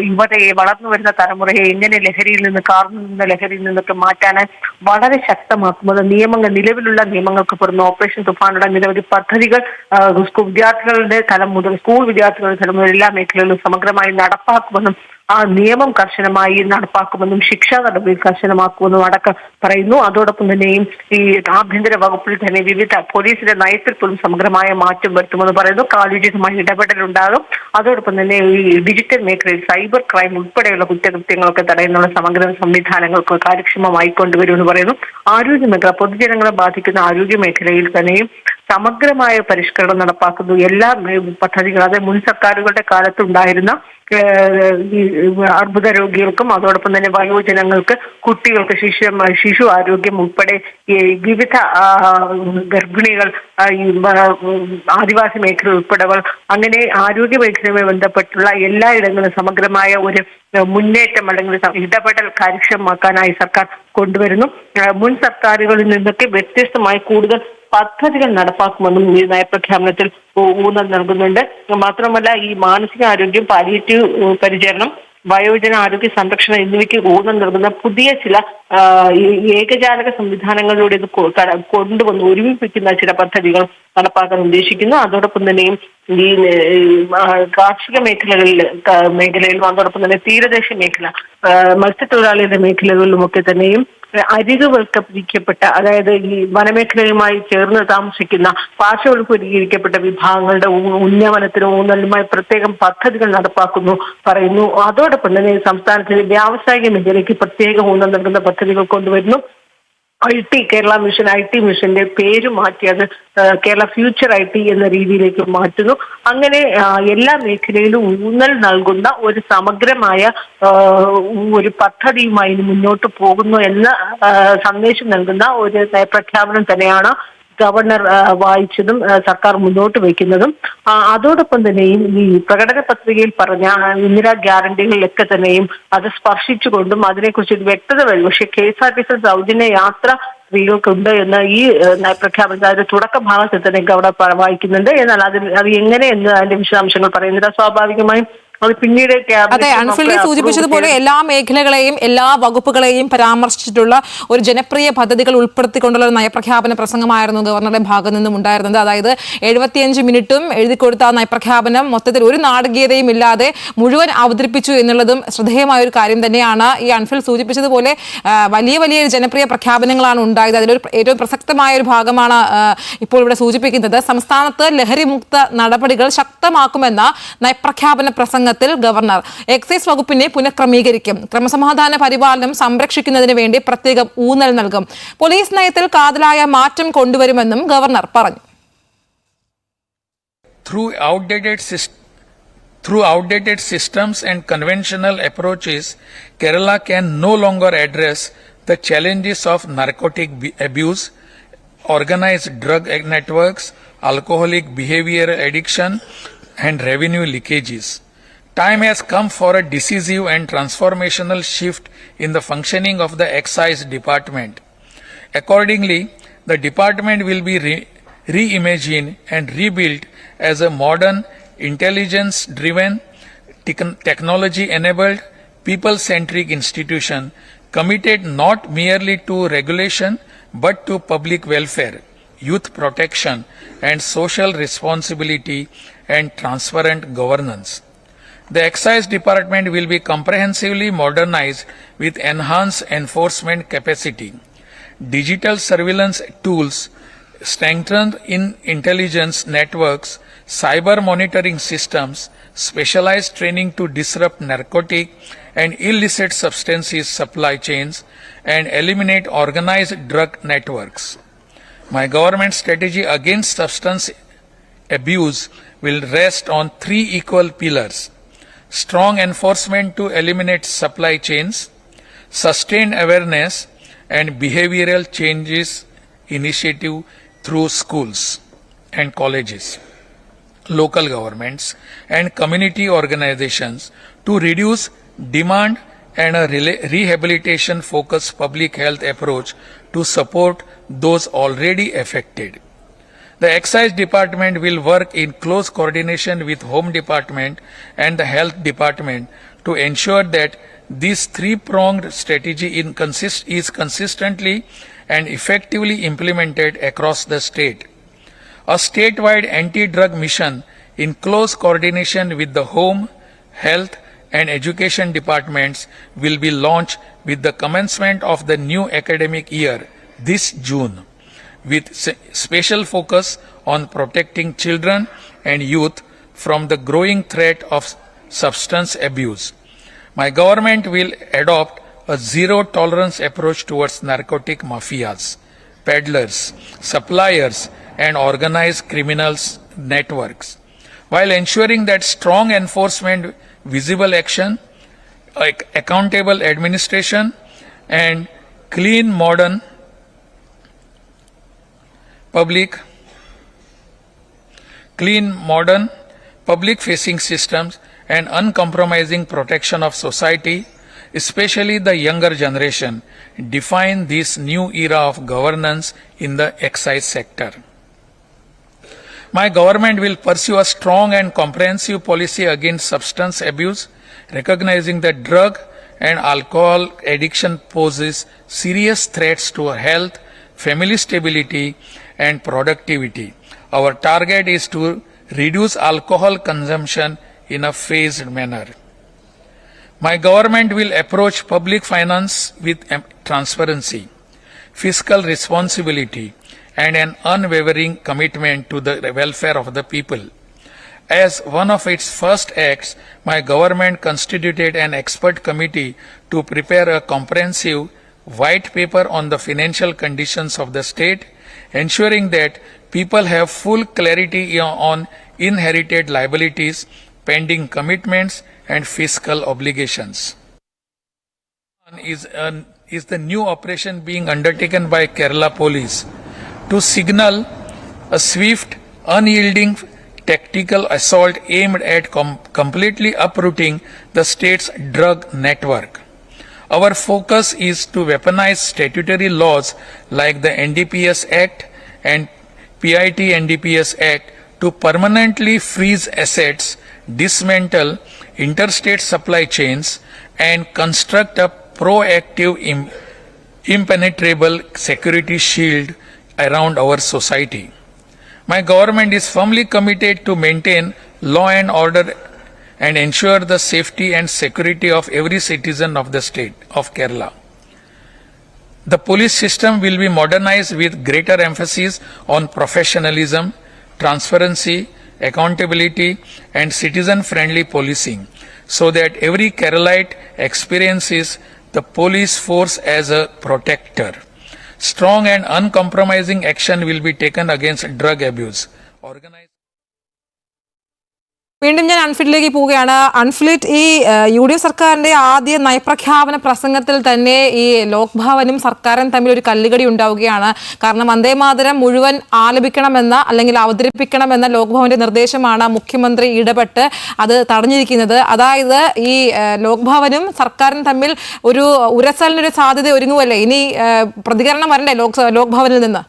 Speaker 2: യുവതയെ വളർന്നു വരുന്ന തലമുറയെ എങ്ങനെ ലഹരിയിൽ നിന്ന് കാർന്നുനിന്ന ലഹരിയിൽ നിന്നൊക്കെ മാറ്റാനായി വളരെ ശക്തമാക്കുന്നത് നിലവിലുള്ള നിയമങ്ങൾക്ക് പുറമെ ഓപ്പറേഷൻ തുഫാനുള്ള നിരവധി പദ്ധതികൾ വിദ്യാർത്ഥികളുടെ തലം മുതൽ സ്കൂൾ വിദ്യാർത്ഥികളുടെ തലം മുതൽ എല്ലാ മേഖലകളിലും സമഗ്രമായി നടപ്പാക്കുമെന്നും ആ നിയമം കർശനമായി നടപ്പാക്കുമെന്നും ശിക്ഷാ നടപടി കർശനമാക്കുമെന്നും അടക്കം പറയുന്നു. അതോടൊപ്പം തന്നെയും ഈ ആഭ്യന്തര വകുപ്പിൽ തന്നെ വിവിധ പോലീസിന്റെ നയത്തിൽ പോലും സമഗ്രമായ മാറ്റം വരുത്തുമെന്ന് പറയുന്നു. കാലോചിതമായ ഇടപെടലുണ്ടാകും. അതോടൊപ്പം തന്നെ ഈ ഡിജിറ്റൽ മേഖലയിൽ സൈബർ ക്രൈം ഉൾപ്പെടെയുള്ള കുറ്റകൃത്യങ്ങളൊക്കെ തടയുന്നുള്ള സമഗ്ര സംവിധാനങ്ങൾക്ക് കാര്യക്ഷമമായി കൊണ്ടുവരുമെന്ന് പറയുന്നു. ആരോഗ്യ മേഖല പൊതുജനങ്ങളെ ബാധിക്കുന്ന ആരോഗ്യ മേഖലയിൽ തന്നെയും സമഗ്രമായ പരിഷ്കരണം നടപ്പാക്കുന്നു. എല്ലാ പദ്ധതികളും അതായത് മുൻ സർക്കാരുകളുടെ കാലത്തുണ്ടായിരുന്ന അർബുദ രോഗികൾക്കും അതോടൊപ്പം തന്നെ വയോജനങ്ങൾക്ക്, കുട്ടികൾക്ക്, ശിശു ആരോഗ്യം ഉൾപ്പെടെ വിവിധ ഗർഭിണികൾ, ആദിവാസി മേഖല ഉൾപ്പെടെവർ അങ്ങനെ ആരോഗ്യ മേഖലയുമായി ബന്ധപ്പെട്ടുള്ള എല്ലായിടങ്ങളിലും സമഗ്രമായ ഒരു മുന്നേറ്റം അല്ലെങ്കിൽ ഇടപെടൽ കാര്യക്ഷമമാക്കാനായി സർക്കാർ കൊണ്ടുവരുന്നു. മുൻ സർക്കാരുകളിൽ നിന്നൊക്കെ വ്യത്യസ്തമായി കൂടുതൽ പദ്ധതികൾ നടപ്പാക്കുമെന്നും ഈ നയപ്രഖ്യാപനത്തിൽ ഊന്നൽ നൽകുന്നുണ്ട്. മാത്രമല്ല ഈ മാനസികാരോഗ്യം, പാലിയേറ്റീവ് പരിചരണം, വയോജന ആരോഗ്യ സംരക്ഷണം എന്നിവയ്ക്ക് ഊന്നൽ നൽകുന്ന പുതിയ ചില ഏകജാലക സംവിധാനങ്ങളിലൂടെ ഇത് കൊണ്ടുവന്ന് ഒരുമിപ്പിക്കുന്ന ചില പദ്ധതികൾ നടപ്പാക്കാൻ ഉദ്ദേശിക്കുന്നു. അതോടൊപ്പം തന്നെയും ഈ കാർഷിക മേഖലയിലും അതോടൊപ്പം തന്നെ തീരദേശ മേഖല, മത്സ്യത്തൊഴിലാളികളുടെ മേഖലകളിലുമൊക്കെ തന്നെയും അരികുവൽക്കരിക്കപ്പെട്ട, അതായത് ഈ വനമേഖലയുമായി ചേർന്ന് താമസിക്കുന്ന പാർശ്വവൽക്കരിക്കപ്പെട്ട വിഭാഗങ്ങളുടെ ഉന്നമനത്തിനും ഊന്നലുമായി പ്രത്യേകം പദ്ധതികൾ നടപ്പാക്കുന്നു പറയുന്നു. അതോടൊപ്പം തന്നെ സംസ്ഥാനത്തിലെ വ്യാവസായിക മേഖലയ്ക്ക് പ്രത്യേക ഊന്നൽ നൽകുന്ന പദ്ധതികൾ കൊണ്ടുവരുന്നു. കേരള മിഷൻ IT മിഷന്റെ പേര് മാറ്റി അത് കേരള ഫ്യൂച്ചർ IT എന്ന രീതിയിലേക്ക് മാറ്റുന്നു. അങ്ങനെ എല്ലാ മേഖലയിലും ഊന്നൽ നൽകുന്ന ഒരു സമഗ്രമായ ഒരു പദ്ധതിയുമായി മുന്നോട്ട് പോകുന്നു എന്ന സന്ദേശം നൽകുന്ന ഒരു നയപ്രഖ്യാപനം തന്നെയാണ് ഗവർണർ വായിച്ചതും സർക്കാർ മുന്നോട്ട് വയ്ക്കുന്നതും. അതോടൊപ്പം തന്നെയും ഈ പ്രകടന പത്രികയിൽ പറഞ്ഞ ഇന്ദിരാ ഗ്യാരണ്ടികളിലൊക്കെ തന്നെയും അത് സ്പർശിച്ചുകൊണ്ടും അതിനെക്കുറിച്ച് വ്യക്തത വരും. പക്ഷെ KSRTC സൗജന്യ യാത്ര സ്ത്രീകൾക്കുണ്ട് എന്ന് ഈ നയപ്രഖ്യാപനത്തിൽ അതിന്റെ തുടക്ക ഭാഗത്തിൽ തന്നെ ഗവർണർ വായിക്കുന്നുണ്ട്. എന്നാൽ അത് എങ്ങനെയെന്ന് അതിന്റെ വിശദാംശങ്ങൾ പറയുന്നില്ല. സ്വാഭാവികമായും അത് പിന്നീട്
Speaker 3: അതെ, അൻഫിലി സൂചിപ്പിച്ചതുപോലെ എല്ലാ മേഖലകളെയും എല്ലാ വകുപ്പുകളെയും പരാമർശിച്ചിട്ടുള്ള ഒരു ജനപ്രിയ പദ്ധതികൾ ഉൾപ്പെടുത്തിക്കൊണ്ടുള്ള ഒരു നയപ്രഖ്യാപന പ്രസംഗമായിരുന്നു ഗവർണറുടെ ഭാഗത്തു നിന്നും ഉണ്ടായിരുന്നത്. അതായത് 75 മിനിറ്റും എഴുതി കൊടുത്ത നയപ്രഖ്യാപനം മൊത്തത്തിൽ ഒരു നാടകീയതയും ഇല്ലാതെ മുഴുവൻ അവതരിപ്പിച്ചു എന്നുള്ളതും ശ്രദ്ധേയമായ ഒരു കാര്യം തന്നെയാണ്. ഈ അൻഫിൽ സൂചിപ്പിച്ചതുപോലെ വലിയ വലിയ ജനപ്രിയ പ്രഖ്യാപനങ്ങളാണ് ഉണ്ടായത്. അതിലൊരു ഏറ്റവും പ്രസക്തമായ ഒരു ഭാഗമാണ് ഇപ്പോൾ ഇവിടെ സൂചിപ്പിക്കുന്നത്. സംസ്ഥാനത്ത് ലഹരിമുക്ത നടപടികൾ ശക്തമാക്കുമെന്ന നയപ്രഖ്യാപന പ്രസംഗം ഗവർണർ എക്സൈസ് വകുപ്പിനെ പുനഃക്രമീകരിക്കും, ക്രമസമാധാന പരിപാലനം സംരക്ഷിക്കുന്നതിന് വേണ്ടി പ്രത്യേകം ഊന്നൽ നൽകും, പോലീസ് നയത്തിൽ കാതലായ മാറ്റം കൊണ്ടുവരുമെന്നും ഗവർണർ പറഞ്ഞു.
Speaker 1: Through outdated systems and conventional approaches, Kerala can no longer address the challenges of narcotic abuse, organized drug networks, alcoholic behavior addiction, and revenue leakages. Time has come for a decisive and transformational shift in the functioning of the excise department. Accordingly, the department will be reimagined and rebuilt as a modern, intelligence-driven, technology-enabled, people-centric institution committed not merely to regulation but to public welfare, youth protection, and social responsibility and transparent governance. The Excise Department will be comprehensively modernized with enhanced enforcement capacity, digital surveillance tools, strengthened in intelligence networks, cyber monitoring systems, specialized training to disrupt narcotic and illicit substances supply chains, and eliminate organized drug networks. My government strategy against substance abuse will rest on three equal pillars: strong enforcement to eliminate supply chains, sustained awareness and behavioral changes initiative through schools and colleges, local governments and community organizations to reduce demand and a rehabilitation focused public health approach to support those already affected. The Excise Department will work in close coordination with Home Department and the Health Department to ensure that this three-pronged strategy is consistently and effectively implemented across the state. A statewide anti-drug mission in close coordination with the Home, Health and Education departments will be launched with the commencement of the new academic year this June, with special focus on protecting children and youth from the growing threat of substance abuse. My government will adopt a zero-tolerance approach towards narcotic mafias, peddlers, suppliers, and organized criminals networks, while ensuring that strong enforcement, visible action, accountable administration, and clean, modern, public-facing systems and uncompromising protection of society, especially the younger generation, define this new era of governance in the excise sector. My government will pursue a strong and comprehensive policy against substance abuse, recognizing that drug and alcohol addiction poses serious threats to our health, family stability, and productivity. Our target is to reduce alcohol consumption in a phased manner. My government will approach public finance with transparency, fiscal responsibility, and an unwavering commitment to the welfare of the people. As one of its first acts, my government constituted an expert committee to prepare a comprehensive white paper on the financial conditions of the state, ensuring that people have full clarity on inherited liabilities, pending commitments, and fiscal obligations. Is the new operation being undertaken by Kerala Police to signal a swift, unyielding tactical assault aimed at completely uprooting the state's drug network. Our focus is to weaponize statutory laws like the NDPS Act and PIT NDPS Act to permanently freeze assets, dismantle interstate supply chains, and construct a proactive, impenetrable security shield around our society. My government is firmly committed to maintain law and order and ensure the safety and security of every citizen of the state of Kerala. The police system will be modernized with greater emphasis on professionalism, transparency, accountability, and citizen-friendly policing, so that every Keralite experiences the police force as a protector. Strong and uncompromising action will be taken against drug abuse.
Speaker 3: വീണ്ടും ഞാൻ അൺഫിറ്റിലേക്ക് പോവുകയാണ്. Unfit, ഈ UDF സർക്കാരിന്റെ ആദ്യ നയപ്രഖ്യാപന പ്രസംഗത്തിൽ തന്നെ ഈ ലോക്ഭവനും സർക്കാരും തമ്മിൽ ഒരു കല്ലുകടി ഉണ്ടാവുകയാണ്. കാരണം വന്ദേമാതരം മുഴുവൻ ആലപിക്കണമെന്ന അല്ലെങ്കിൽ അവതരിപ്പിക്കണമെന്ന ലോക്ഭവന്റെ നിർദ്ദേശമാണ് മുഖ്യമന്ത്രി ഇടപെട്ട് അത് തടഞ്ഞിരിക്കുന്നത്. അതായത് ഈ ലോക്ഭവനും സർക്കാരും തമ്മിൽ ഒരു ഉരസലിനൊരു സാധ്യത ഒരുങ്ങുമല്ലേ? ഇനി പ്രതികരണം വരണ്ടേ ലോക്ഭവനിൽ നിന്ന്?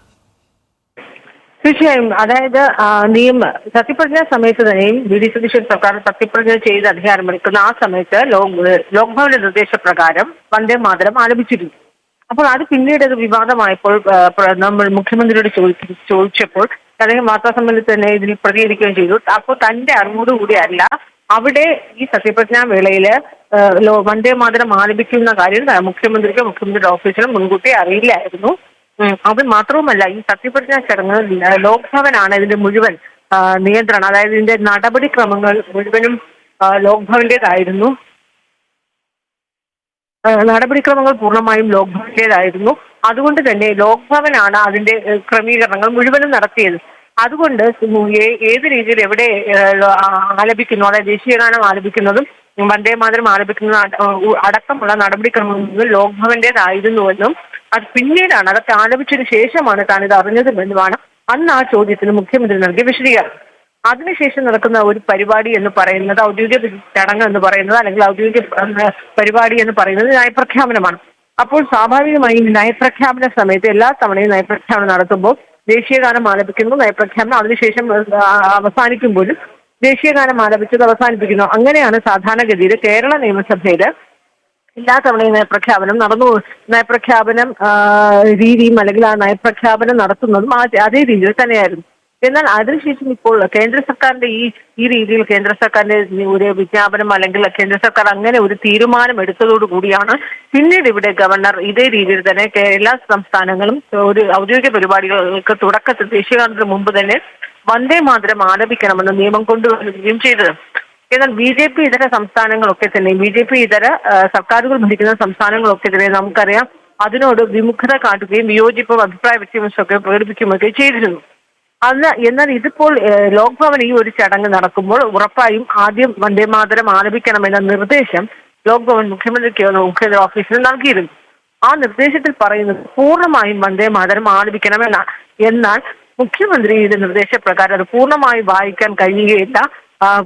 Speaker 2: തീർച്ചയായും. അതായത് സത്യപ്രതിജ്ഞാ സമയത്ത് തന്നെയും വി.ഡി. സതീശൻ സർക്കാർ സത്യപ്രതിജ്ഞ ചെയ്ത് അധികാരമെടുക്കുന്ന ആ സമയത്ത് ലോക്ഭവന്റെ നിർദ്ദേശപ്രകാരം വന്ദേ മാതരം ആലപിച്ചിരുന്നു. അപ്പോൾ അത് പിന്നീട് അത് വിവാദമായപ്പോൾ നമ്മൾ മുഖ്യമന്ത്രിയോട് ചോദിച്ചപ്പോൾ അദ്ദേഹം വാർത്താസമ്മേളനത്തിൽ തന്നെ ഇതിൽ പ്രതികരിക്കുകയും ചെയ്തു. അപ്പോൾ തന്റെ അറിവോടുകൂടിയല്ല അവിടെ ഈ സത്യപ്രതിജ്ഞാ വേളയില് വന്ദേ മാതരം ആലപിക്കുന്ന കാര്യം മുഖ്യമന്ത്രിയുടെ ഓഫീസിനും മുൻകൂട്ടി അറിയില്ലായിരുന്നു. അത് മാത്രവുമല്ല, ഈ സത്യപ്രതിജ്ഞാ ചടങ്ങ് ലോക്ഭവനാണ് ഇതിന്റെ മുഴുവൻ നിയന്ത്രണം. അതായത് ഇതിന്റെ നടപടിക്രമങ്ങൾ മുഴുവനും ലോക്ഭവന്റേതായിരുന്നു. നടപടിക്രമങ്ങൾ പൂർണ്ണമായും ലോക്ഭവന്റേതായിരുന്നു. അതുകൊണ്ട് തന്നെ ലോക്ഭവനാണ് അതിന്റെ ക്രമീകരണങ്ങൾ മുഴുവനും നടത്തിയത്. അതുകൊണ്ട് ഏത് രീതിയിൽ എവിടെ ആലപിക്കുന്നു, അതായത് ദേശീയഗാനം ആലപിക്കുന്നതും വന്ദേ മാതരം ആലപിക്കുന്ന അടക്കമുള്ള നടപടിക്രമങ്ങൾ ലോക്ഭവന്റേതായിരുന്നുവെന്നും അത് പിന്നീടാണ്, അതൊക്കെ ആലപിച്ചതിന് ശേഷമാണ് താൻ ഇത് അറിഞ്ഞതുമെന്നുമാണ് അന്ന് ആ ചോദ്യത്തിന് മുഖ്യമന്ത്രി നൽകിയ വിശദീകരണം. അതിനുശേഷം നടക്കുന്ന ഒരു പരിപാടി എന്ന് പറയുന്നത്, ഔദ്യോഗിക ചടങ്ങ് എന്ന് പറയുന്നത്, അല്ലെങ്കിൽ ഔദ്യോഗിക പരിപാടി എന്ന് പറയുന്നത് നയപ്രഖ്യാപനമാണ്. അപ്പോൾ സ്വാഭാവികമായും നയപ്രഖ്യാപന സമയത്ത് എല്ലാ തവണയും നയപ്രഖ്യാപനം നടത്തുമ്പോൾ ദേശീയഗാനം ആലപിക്കുന്നു, നയപ്രഖ്യാപനം അതിനുശേഷം അവസാനിക്കുമ്പോഴും ദേശീയഗാനം ആലപിച്ചത് അവസാനിപ്പിക്കുന്നു. അങ്ങനെയാണ് സാധാരണഗതിയിൽ കേരള നിയമസഭയിൽ എല്ലാ തവണയും നയപ്രഖ്യാപനം രീതിയും അല്ലെങ്കിൽ ആ നയപ്രഖ്യാപനം നടത്തുന്നതും അതേ രീതിയിൽ തന്നെയായിരുന്നു. എന്നാൽ അതിനുശേഷം ഇപ്പോൾ കേന്ദ്ര സർക്കാരിന്റെ ഈ രീതിയിൽ കേന്ദ്ര സർക്കാരിന്റെ ഒരു വിജ്ഞാപനം അല്ലെങ്കിൽ കേന്ദ്ര സർക്കാർ അങ്ങനെ ഒരു തീരുമാനം എടുത്തതോടുകൂടിയാണ് പിന്നീട് ഇവിടെ ഗവർണർ ഇതേ രീതിയിൽ തന്നെ എല്ലാ സംസ്ഥാനങ്ങളും ഒരു ഔദ്യോഗിക പരിപാടികൾക്ക് തുടക്കത്തിൽ ദേശീയഗാനത്തിന് മുമ്പ് തന്നെ വന്ദേ മാതരം ആലപിക്കണമെന്ന് നിയമം കൊണ്ടുവരികയും ചെയ്തത്. എന്നാൽ ബി.ജെ.പി. ഇതര സംസ്ഥാനങ്ങളൊക്കെ തന്നെ, ബി.ജെ.പി. ഇതര സർക്കാരുകൾ ഭരിക്കുന്ന സംസ്ഥാനങ്ങളൊക്കെ തന്നെ നമുക്കറിയാം അതിനോട് വിമുഖത കാട്ടുകയും വിയോജിപ്പും അഭിപ്രായ വ്യത്യാസമൊക്കെ പ്രകടിപ്പിക്കുകയൊക്കെ ചെയ്തിരുന്നു. എന്നാൽ ഇതിപ്പോൾ ലോക്ഭവൻ ഈ ഒരു ചടങ്ങ് നടക്കുമ്പോൾ ഉറപ്പായും ആദ്യം വന്ദേ മാതരം ആലപിക്കണമെന്ന നിർദ്ദേശം ലോക്ഭവൻ മുഖ്യമന്ത്രി ഓഫീസിന് നൽകിയിരുന്നു. ആ നിർദ്ദേശത്തിൽ പറയുന്നത് പൂർണ്ണമായും വന്ദേ മാതരം ആലപിക്കണമെന്നാണ്. എന്നാൽ മുഖ്യമന്ത്രിയുടെ നിർദ്ദേശപ്രകാരം അത് പൂർണ്ണമായി വായിക്കാൻ കഴിയുകയില്ല,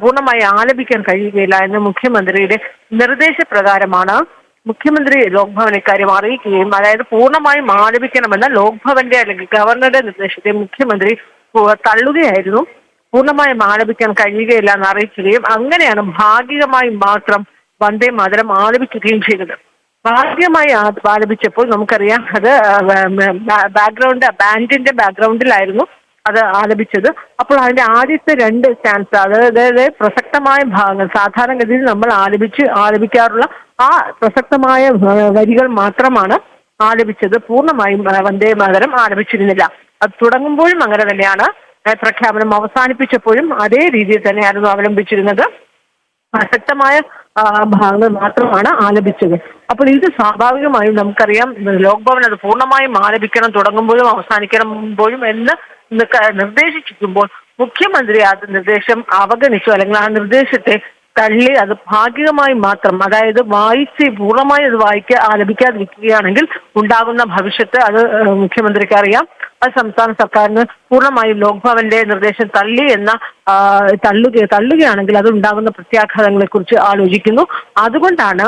Speaker 2: പൂർണ്ണമായി ആലപിക്കാൻ കഴിയുകയില്ല എന്ന് മുഖ്യമന്ത്രിയുടെ നിർദ്ദേശപ്രകാരമാണ് മുഖ്യമന്ത്രി ലോക്ഭവൻ ഇക്കാര്യം അറിയിക്കുകയും, അതായത് പൂർണ്ണമായും ആലപിക്കണമെന്ന ലോക്ഭവന്റെ അല്ലെങ്കിൽ ഗവർണറുടെ നിർദ്ദേശത്തെ മുഖ്യമന്ത്രി തള്ളുകയായിരുന്നു. പൂർണ്ണമായും ആലപിക്കാൻ കഴിയുകയില്ല എന്ന് അറിയിക്കുകയും അങ്ങനെയാണ് ഭാഗികമായി മാത്രം വന്ദേ മാതരം ആലപിക്കുകയും ചെയ്തത്. ഭാഗികമായി ആലപിച്ചപ്പോൾ നമുക്കറിയാം അത് ബാൻഡിന്റെ ബാക്ക്ഗ്രൗണ്ടിലായിരുന്നു അത് ആലപിച്ചത്. അപ്പോൾ അതിന്റെ ആദ്യത്തെ 2 സ്റ്റാൻസ്, അതായത് പ്രസക്തമായ ഭാഗങ്ങൾ, സാധാരണഗതിയിൽ നമ്മൾ ആലപിക്കാറുള്ള ആ പ്രസക്തമായ വരികൾ മാത്രമാണ് ആലപിച്ചത്. പൂർണ്ണമായും വന്ദേ മാതരം ആലപിച്ചിരുന്നില്ല. അത് തുടങ്ങുമ്പോഴും അങ്ങനെ തന്നെയാണ്, പ്രഖ്യാപനം അവസാനിപ്പിച്ചപ്പോഴും അതേ രീതിയിൽ തന്നെയായിരുന്നു അവലംബിച്ചിരുന്നത്. പ്രസക്തമായ ഭാഗങ്ങൾ മാത്രമാണ് ആലപിച്ചത്. അപ്പോൾ ഇത് സ്വാഭാവികമായും നമുക്കറിയാം ലോക്ഭവൻ അത് പൂർണ്ണമായും ആലപിക്കണം തുടങ്ങുമ്പോഴും അവസാനിക്കുമ്പോഴും എന്ന് നിർദ്ദേശിക്കുമ്പോൾ മുഖ്യമന്ത്രി അത് നിർദ്ദേശം അവഗണിച്ചു, അല്ലെങ്കിൽ ആ നിർദ്ദേശത്തെ തള്ളി അത് ഭാഗികമായി മാത്രം, അതായത് പൂർണ്ണമായി അത് ആലപിക്കാതിരിക്കുകയാണെങ്കിൽ ഉണ്ടാകുന്ന ഭവിഷ്യത്ത് അത് മുഖ്യമന്ത്രിക്ക് അറിയാം. അത് സംസ്ഥാന സർക്കാരിന് പൂർണ്ണമായും ലോക്ഭവന്റെ നിർദ്ദേശം തള്ളുകയാണെങ്കിൽ അത് ഉണ്ടാകുന്ന പ്രത്യാഘാതങ്ങളെ കുറിച്ച് ആലോചിക്കുന്നു. അതുകൊണ്ടാണ്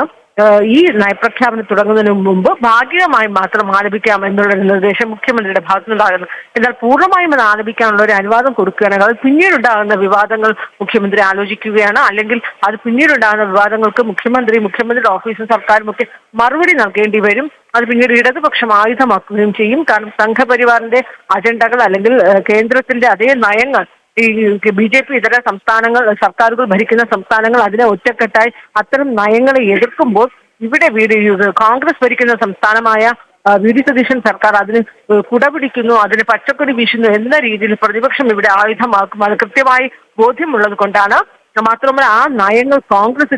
Speaker 2: ഈ നയപ്രഖ്യാപനം തുടങ്ങുന്നതിന് മുമ്പ് ഭാഗികമായി മാത്രം ആലപിക്കാം എന്നുള്ള നിർദ്ദേശം മുഖ്യമന്ത്രിയുടെ ഭാഗത്തുനിന്നുണ്ടാകുന്നു. എന്നാൽ പൂർണ്ണമായും അത് ആലപിക്കാനുള്ള ഒരു അനുവാദം കൊടുക്കുകയാണെങ്കിൽ അത് പിന്നീടുണ്ടാകുന്ന വിവാദങ്ങൾ മുഖ്യമന്ത്രി ആലോചിക്കുകയാണ്, അല്ലെങ്കിൽ അത് പിന്നീടുണ്ടാകുന്ന വിവാദങ്ങൾക്ക് മുഖ്യമന്ത്രിയുടെ ഓഫീസും സർക്കാരും ഒക്കെ മറുപടി നൽകേണ്ടി വരും. അത് പിന്നീട് ഇടതുപക്ഷം ആയുധമാക്കുകയും ചെയ്യും. കാരണം സംഘപരിവാറിന്റെ അജണ്ടകൾ അല്ലെങ്കിൽ കേന്ദ്രത്തിന്റെ അതേ നയങ്ങൾ ഈ ബി.ജെ.പി. ഇതര സർക്കാരുകൾ ഭരിക്കുന്ന സംസ്ഥാനങ്ങൾ അതിനെ ഒറ്റക്കെട്ടായി അത്തരം നയങ്ങളെ എതിർക്കുമ്പോൾ ഇവിടെ കോൺഗ്രസ് ഭരിക്കുന്ന സംസ്ഥാനമായ വി.ഡി. സതീശൻ സർക്കാർ അതിന് കുടപിടിക്കുന്നു, അതിന് പച്ചക്കൊടി വീശുന്നു എന്ന രീതിയിൽ പ്രതിപക്ഷം ഇവിടെ ആയുധമാക്കും. അത് കൃത്യമായി ബോധ്യമുള്ളത് കൊണ്ടാണ്. മാത്രമല്ല ആ നയങ്ങൾ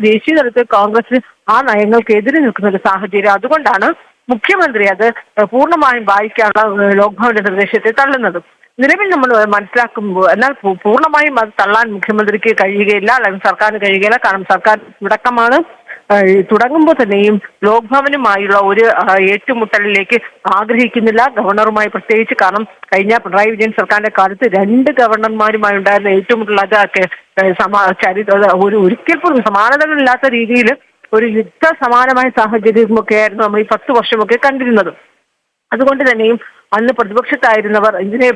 Speaker 2: ദേശീയ തലത്തിൽ കോൺഗ്രസ് ആ നയങ്ങൾക്ക് എതിരെ നിൽക്കുന്ന ഒരു സാഹചര്യം. അതുകൊണ്ടാണ് മുഖ്യമന്ത്രി അത് പൂർണ്ണമായും വായിക്കാനുള്ള ലോക്ഭവന്റെ നിർദ്ദേശത്തെ തള്ളുന്നത്. നിലവിൽ നമ്മൾ മനസ്സിലാക്കുമ്പോൾ എന്നാൽ പൂർണ്ണമായും അത് തള്ളാൻ മുഖ്യമന്ത്രിക്ക് കഴിയുകയില്ല, അല്ലെങ്കിൽ സർക്കാരിന് കഴിയുകയില്ല. കാരണം സർക്കാർ തുടങ്ങുമ്പോൾ തന്നെയും ലോക്ഭവനുമായുള്ള ഒരു ഏറ്റുമുട്ടലിലേക്ക് ആഗ്രഹിക്കുന്നില്ല, ഗവർണറുമായി പ്രത്യേകിച്ച്. കാരണം കഴിഞ്ഞ പിണറായി വിജയൻ സർക്കാരിന്റെ കാലത്ത് 2 ഗവർണർമാരുമായി ഉണ്ടായിരുന്ന ഏറ്റുമുട്ടൽ അതൊക്കെ ഒരിക്കൽ പോലും സമാനതകളില്ലാത്ത രീതിയിൽ ഒരു യുദ്ധ സമാനമായ സാഹചര്യമൊക്കെ ആയിരുന്നു നമ്മൾ ഈ 10 വർഷമൊക്കെ കണ്ടിരുന്നത്. അതുകൊണ്ട് തന്നെയും അന്ന് പ്രതിപക്ഷത്തായിരുന്നവർ ഇതിനെ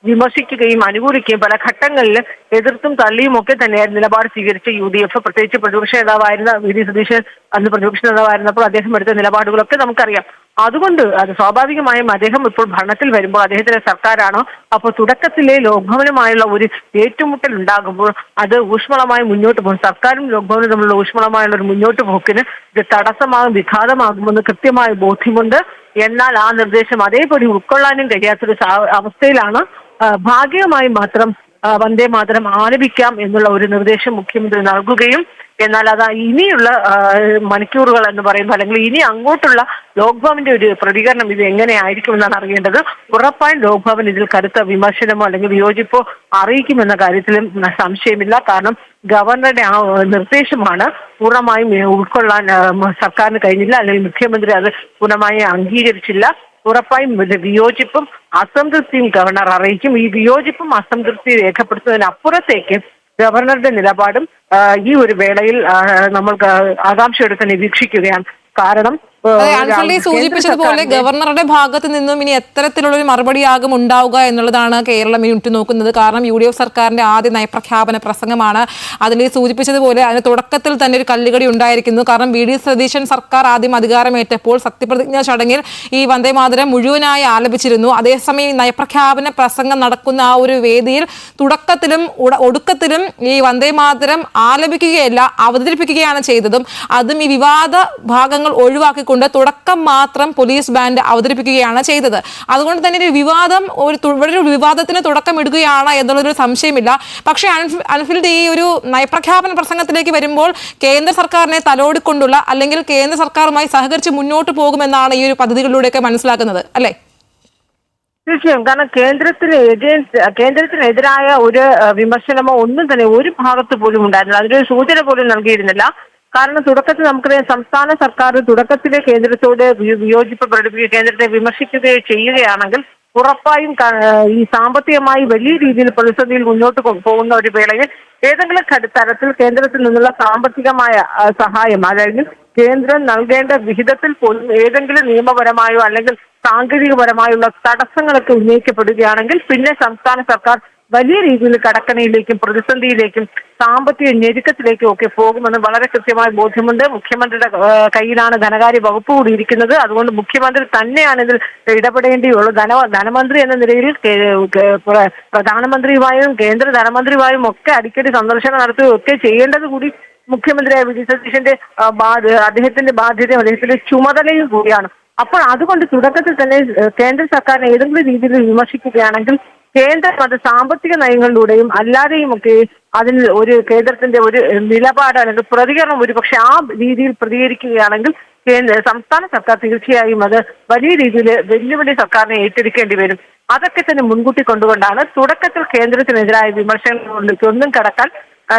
Speaker 2: വിമർശിക്കുകയും അനുകൂലിക്കുകയും പല ഘട്ടങ്ങളിൽ എതിർത്തും തള്ളിയും ഒക്കെ തന്നെയായിരുന്നു നിലപാട് സ്വീകരിച്ച UDF. പ്രത്യേകിച്ച് പ്രതിപക്ഷ നേതാവായിരുന്ന VD സതീശൻ അന്ന് പ്രതിപക്ഷ നേതാവായിരുന്നപ്പോൾ അദ്ദേഹം എടുത്ത നിലപാടുകളൊക്കെ നമുക്കറിയാം. അതുകൊണ്ട് അത് സ്വാഭാവികമായും അദ്ദേഹം ഇപ്പോൾ ഭരണത്തിൽ വരുമ്പോൾ അദ്ദേഹത്തിന്റെ സർക്കാരാണോ, അപ്പോൾ തുടക്കത്തിലെ ലോക്ഭവനുമായുള്ള ഒരു ഏറ്റുമുട്ടൽ ഉണ്ടാകുമ്പോൾ അത് ഊഷ്മളമായി മുന്നോട്ട് പോകും. സർക്കാരും ലോക്ഭവനും തമ്മിലുള്ള ഊഷ്മളമായുള്ള ഒരു മുന്നോട്ട് പോക്കിന് ഇത് തടസ്സമാകും, വിഘാതമാകുമെന്ന് കൃത്യമായ ബോധ്യമുണ്ട്. എന്നാൽ ആ നിർദ്ദേശം അതേപടി ഉൾക്കൊള്ളാനും കഴിയാത്തൊരു അവസ്ഥയിലാണ് ഭാഗികമായി മാത്രം വന്ദേ മാതരം ആലപിക്കാം എന്നുള്ള ഒരു നിർദ്ദേശം മുഖ്യമന്ത്രി നൽകുകയും, എന്നാൽ അത് ഇനിയുള്ള മണിക്കൂറുകൾ എന്ന് പറയുമ്പോൾ അല്ലെങ്കിൽ ഇനി അങ്ങോട്ടുള്ള ലോക്ഭവന്റെ ഒരു പ്രതികരണം ഇത് എങ്ങനെയായിരിക്കുമെന്നാണ് അറിയേണ്ടത്. ഉറപ്പായും ലോക്ഭവൻ ഇതിൽ കരുത്ത വിമർശനമോ അല്ലെങ്കിൽ വിയോജിപ്പോ അറിയിക്കുമെന്ന കാര്യത്തിലും സംശയമില്ല. കാരണം ഗവർണറുടെ ആ നിർദ്ദേശമാണ് പൂർണ്ണമായും ഉൾക്കൊള്ളാൻ സർക്കാരിന് കഴിഞ്ഞില്ല, അല്ലെങ്കിൽ മുഖ്യമന്ത്രി അത് പൂർണ്ണമായി അംഗീകരിച്ചില്ല. ഉറപ്പായും വിയോജിപ്പും അസംതൃപ്തിയും ഗവർണർ അറിയിക്കും. ഈ വിയോജിപ്പും അസംതൃപ്തി രേഖപ്പെടുത്തുന്നതിനപ്പുറത്തേക്ക് ഗവർണറുടെ നിലപാടും ഈ ഒരു വേളയിൽ നമ്മൾ ആകാംക്ഷയോടെ നിരീക്ഷിക്കുകയാണ്. കാരണം
Speaker 3: സൂചിപ്പിച്ചതുപോലെ ഗവർണറുടെ ഭാഗത്ത് നിന്നും ഇനി എത്തരത്തിലുള്ള ഒരു മറുപടിയാകും ഉണ്ടാവുക എന്നുള്ളതാണ് കേരളം ഇനി ഉറ്റുനോക്കുന്നത്. കാരണം UDF സർക്കാരിന്റെ ആദ്യ നയപ്രഖ്യാപന പ്രസംഗമാണ്. അതിൽ സൂചിപ്പിച്ചതുപോലെ അതിന് തുടക്കത്തിൽ തന്നെ ഒരു കല്ലുകടി ഉണ്ടായിരിക്കുന്നു. കാരണം VD സതീശൻ സർക്കാർ ആദ്യം അധികാരമേറ്റപ്പോൾ സത്യപ്രതിജ്ഞാ ചടങ്ങിൽ ഈ വന്ദേ മാതരം മുഴുവനായി ആലപിച്ചിരുന്നു. അതേസമയം നയപ്രഖ്യാപന പ്രസംഗം നടക്കുന്ന ആ ഒരു വേദിയിൽ തുടക്കത്തിലും ഒടുക്കത്തിലും ഈ വന്ദേ മാതരം ആലപിക്കുകയല്ല, അവതരിപ്പിക്കുകയാണ് ചെയ്തതും. അതും ഈ വിവാദ ഭാഗങ്ങൾ ഒഴിവാക്കി കൊണ്ട് തുടക്കം മാത്രം പോലീസ് ബാൻഡ് അവതരിപ്പിക്കുകയാണ് ചെയ്തത്. അതുകൊണ്ട് തന്നെ ഒരു വിവാദം ഒരു വിവാദത്തിന് തുടക്കം ഇടുകയാണ് എന്നുള്ളൊരു സംശയമില്ല. പക്ഷേ അൻഫിൽഡ് ഈ ഒരു നയപ്രഖ്യാപന പ്രസംഗത്തിലേക്ക് വരുമ്പോൾ കേന്ദ്ര സർക്കാരിനെ തലോടിക്കൊണ്ടുള്ള അല്ലെങ്കിൽ കേന്ദ്ര സർക്കാരുമായി സഹകരിച്ച് മുന്നോട്ട് പോകുമെന്നാണ് ഈ ഒരു പദ്ധതികളിലൂടെയൊക്കെ മനസ്സിലാക്കുന്നത്, അല്ലേ?
Speaker 2: തീർച്ചയായും. കാരണം കേന്ദ്രത്തിനെതിരായ ഒരു വിമർശനമോ ഒന്നും തന്നെ ഒരു ഭാഗത്ത് പോലും ഉണ്ടായിരുന്നില്ല. അതിനൊരു സൂചന പോലും നൽകിയിരുന്നില്ല. കാരണം തുടക്കത്തിൽ നമുക്കറിയാം, സംസ്ഥാന സർക്കാർ തുടക്കത്തിലെ കേന്ദ്രത്തോട് വിയോജിപ്പ് പ്രകടിപ്പിക്കുകയോ കേന്ദ്രത്തെ വിമർശിക്കുകയോ ചെയ്യുകയാണെങ്കിൽ ഉറപ്പായും ഈ സാമ്പത്തികമായി വലിയ രീതിയിൽ പ്രതിസന്ധിയിൽ മുന്നോട്ട് പോകുന്ന ഒരു വേളയിൽ ഏതെങ്കിലും തരത്തിൽ കേന്ദ്രത്തിൽ നിന്നുള്ള സാമ്പത്തികമായ സഹായം, അതായത് കേന്ദ്രം നൽകേണ്ട വിഹിതത്തിൽ പോലും ഏതെങ്കിലും നിയമപരമായോ അല്ലെങ്കിൽ സാങ്കേതികപരമായുള്ള തടസ്സങ്ങളൊക്കെ ഉന്നയിക്കപ്പെടുകയാണെങ്കിൽ പിന്നെ സംസ്ഥാന സർക്കാർ വലിയ രീതിയിൽ കടക്കണിയിലേക്കും പ്രതിസന്ധിയിലേക്കും സാമ്പത്തിക ഞെരുക്കത്തിലേക്കും ഒക്കെ പോകുമെന്ന് വളരെ കൃത്യമായ ബോധ്യമുണ്ട്. മുഖ്യമന്ത്രിയുടെ കയ്യിലാണ് ധനകാര്യ വകുപ്പ് കൂടി ഇരിക്കുന്നത്. അതുകൊണ്ട് മുഖ്യമന്ത്രി തന്നെയാണ് ഇതിൽ ഇടപെടേണ്ടിയുള്ളൂ. ധനമന്ത്രി എന്ന നിലയിൽ പ്രധാനമന്ത്രിയുമായും കേന്ദ്ര ധനമന്ത്രിയുമായും ഒക്കെ അടിക്കടി സന്ദർശനം നടത്തുകയും ഒക്കെ ചെയ്യേണ്ടത് കൂടി മുഖ്യമന്ത്രിയായ VD സതീശന്റെ അദ്ദേഹത്തിന്റെ ബാധ്യതയും അദ്ദേഹത്തിന്റെ ചുമതലയും കൂടിയാണ്. അപ്പോൾ അതുകൊണ്ട് തുടക്കത്തിൽ തന്നെ കേന്ദ്ര സർക്കാരിനെ ഏതെങ്കിലും രീതിയിൽ വിമർശിക്കുകയാണെങ്കിൽ കേന്ദ്രം അത് സാമ്പത്തിക നയങ്ങളിലൂടെയും അല്ലാതെയും ഒക്കെ അതിൽ ഒരു കേന്ദ്രത്തിന്റെ ഒരു നിലപാട് അല്ലെങ്കിൽ പ്രതികരണം ഒരുപക്ഷെ ആ രീതിയിൽ പ്രതികരിക്കുകയാണെങ്കിൽ സംസ്ഥാന സർക്കാർ തീർച്ചയായും അത് വലിയ രീതിയിൽ വെല്ലുവിളി സർക്കാരിനെ ഏറ്റെടുക്കേണ്ടി വരും. അതൊക്കെ തന്നെ മുൻകൂട്ടി കൊണ്ടുകൊണ്ടാണ് തുടക്കത്തിൽ കേന്ദ്രത്തിനെതിരായ വിമർശനങ്ങളിലേക്ക് ഒന്നും കടക്കാൻ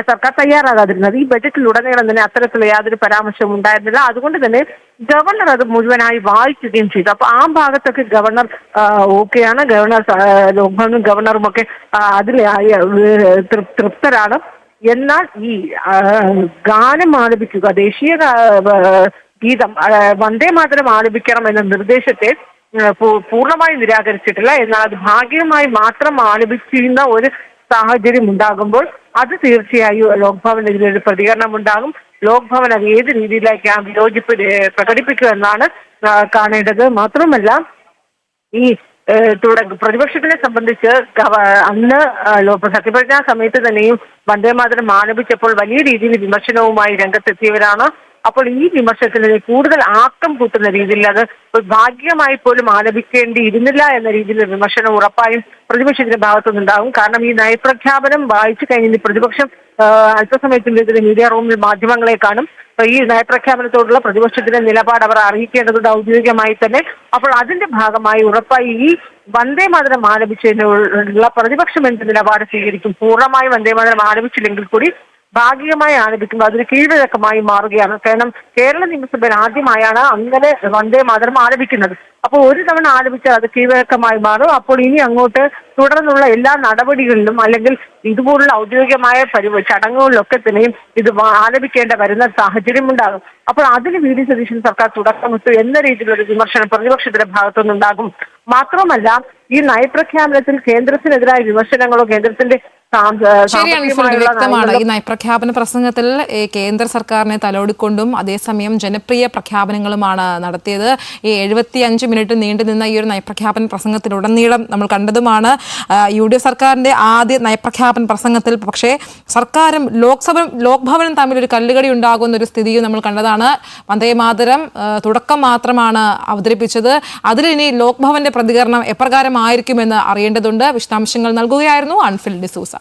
Speaker 2: സർക്കാർ തയ്യാറാകാതിരുന്നത്. ഈ ബജറ്റിലുടനീളം തന്നെ അത്തരത്തിലുള്ള യാതൊരു പരാമർശവും ഉണ്ടായിരുന്നില്ല. അതുകൊണ്ട് തന്നെ ഗവർണർ അത് മുഴുവനായി വായിക്കുകയും ചെയ്തു. അപ്പൊ ആ ഭാഗത്തൊക്കെ ഗവർണർ ഓക്കെയാണ്. ലോക്ഭവനും ഗവർണറും ഒക്കെ അതിൽ തൃപ്തരാണ്. എന്നാൽ ഈ ഗാനം ആലപിക്കുക, ദേശീയ ഗീതം വന്ദേ മാതരം ആലപിക്കണം എന്ന നിർദ്ദേശത്തെ പൂർണ്ണമായി നിരാകരിച്ചിട്ടില്ല. എന്നാൽ അത് ഭാഗികമായി മാത്രം ആലപിച്ചിരുന്ന ഒരു സാഹചര്യം ഉണ്ടാകുമ്പോൾ അത് തീർച്ചയായും ലോക്ഭവന് ഇതിലൊരു പ്രതികരണം ഉണ്ടാകും. ലോക്ഭവൻ അത് ഏത് രീതിയിലേക്ക് ആ വിയോജിപ്പ് പ്രകടിപ്പിക്കുക എന്നാണ് കാണേണ്ടത്. മാത്രമല്ല ഈ പ്രതിപക്ഷത്തിനെ സംബന്ധിച്ച് അന്ന് സത്യപ്രതിജ്ഞാ സമയത്ത് തന്നെയും വന്ദേ മാതരം ആലപിച്ചപ്പോൾ വലിയ രീതിയിൽ വിമർശനവുമായി രംഗത്തെത്തിയവരാണ്. അപ്പോൾ ഈ വിമർശനത്തിന് കൂടുതൽ ആക്കം കൂട്ടുന്ന രീതിയിൽ അത് ഭാഗികമായി പോലും ആലപിക്കേണ്ടിയിരുന്നില്ല എന്ന രീതിയിൽ വിമർശനം ഉറപ്പായും പ്രതിപക്ഷത്തിന്റെ ഭാഗത്തുനിന്നുണ്ടാകും. കാരണം ഈ നയപ്രഖ്യാപനം വായിച്ചു കഴിഞ്ഞ് പ്രതിപക്ഷം അല്പസമയത്തിൻ്റെ മീഡിയ റൂമിൽ മാധ്യമങ്ങളെ കാണും. ഈ നയപ്രഖ്യാപനത്തോടുള്ള പ്രതിപക്ഷത്തിന്റെ നിലപാട് അവർ അറിയിക്കേണ്ടതുണ്ട് ഔദ്യോഗികമായി തന്നെ. അപ്പോൾ അതിന്റെ ഭാഗമായി ഉറപ്പായി ഈ വന്ദേ മാതരം ആലപിച്ചതിനുള്ള പ്രതിപക്ഷം എന്ത് നിലപാട് സ്വീകരിക്കും? പൂർണ്ണമായി വന്ദേ മാതരം ആലപിച്ചില്ലെങ്കിൽ കൂടി ഭാഗികമായി ആലപിക്കുമ്പോൾ അതൊരു കീഴ്വഴക്കമായി മാറുകയാണ്. കാരണം കേരള നിയമസഭയിൽ ആദ്യമായാണ് അങ്ങനെ വന്ദേ മാതരം ആലപിക്കുന്നത്. അപ്പോൾ ഒരു തവണ ആലപിച്ചാൽ അത് കീഴ്വഴക്കമായി മാറും. അപ്പോൾ ഇനി അങ്ങോട്ട് തുടർന്നുള്ള എല്ലാ നടപടികളിലും അല്ലെങ്കിൽ ഇതുപോലുള്ള ഔദ്യോഗികമായ ചടങ്ങുകളിലൊക്കെ തന്നെയും ഇത് ആലപിക്കേണ്ട വരുന്ന സാഹചര്യം ഉണ്ടാകും. അപ്പോൾ അതിന് വി.ഡി. സതീശൻ സർക്കാർ തുടക്കമിട്ടു എന്ന രീതിയിലൊരു വിമർശനം പ്രതിപക്ഷത്തിന്റെ ഭാഗത്തുനിന്നുണ്ടാകും. മാത്രമല്ല, ഈ നയപ്രഖ്യാപനത്തിൽ കേന്ദ്രത്തിനെതിരായ വിമർശനങ്ങളോ കേന്ദ്രത്തിന്റെ
Speaker 3: വ്യക്തമാണ്. ഈ നയപ്രഖ്യാപന പ്രസംഗത്തിൽ കേന്ദ്ര സർക്കാരിനെ തലോടിക്കൊണ്ടും അതേസമയം ജനപ്രിയ പ്രഖ്യാപനങ്ങളുമാണ് നടത്തിയത്. ഈ 75 മിനിറ്റ് നീണ്ടുനിന്ന ഈ ഒരു നയപ്രഖ്യാപന പ്രസംഗത്തിലുടനീളം നമ്മൾ കണ്ടതുമാണ്. UDF സർക്കാരിന്റെ ആദ്യ നയപ്രഖ്യാപന പ്രസംഗത്തിൽ പക്ഷേ സർക്കാരും ലോക്ഭവനും തമ്മിൽ ഒരു കല്ലുകടി ഉണ്ടാകുന്ന ഒരു സ്ഥിതിയും നമ്മൾ കണ്ടതാണ്. വന്ദേമാതരം തുടക്കം മാത്രമാണ് അവതരിപ്പിച്ചത്. അതിലിനി ലോക്ഭവന്റെ പ്രതികരണം എപ്രകാരമായിരിക്കുമെന്ന് അറിയേണ്ടതുണ്ട്. വിശദാംശങ്ങൾ നൽകുകയായിരുന്നു അൻഫിൽ ഡിസൂസ.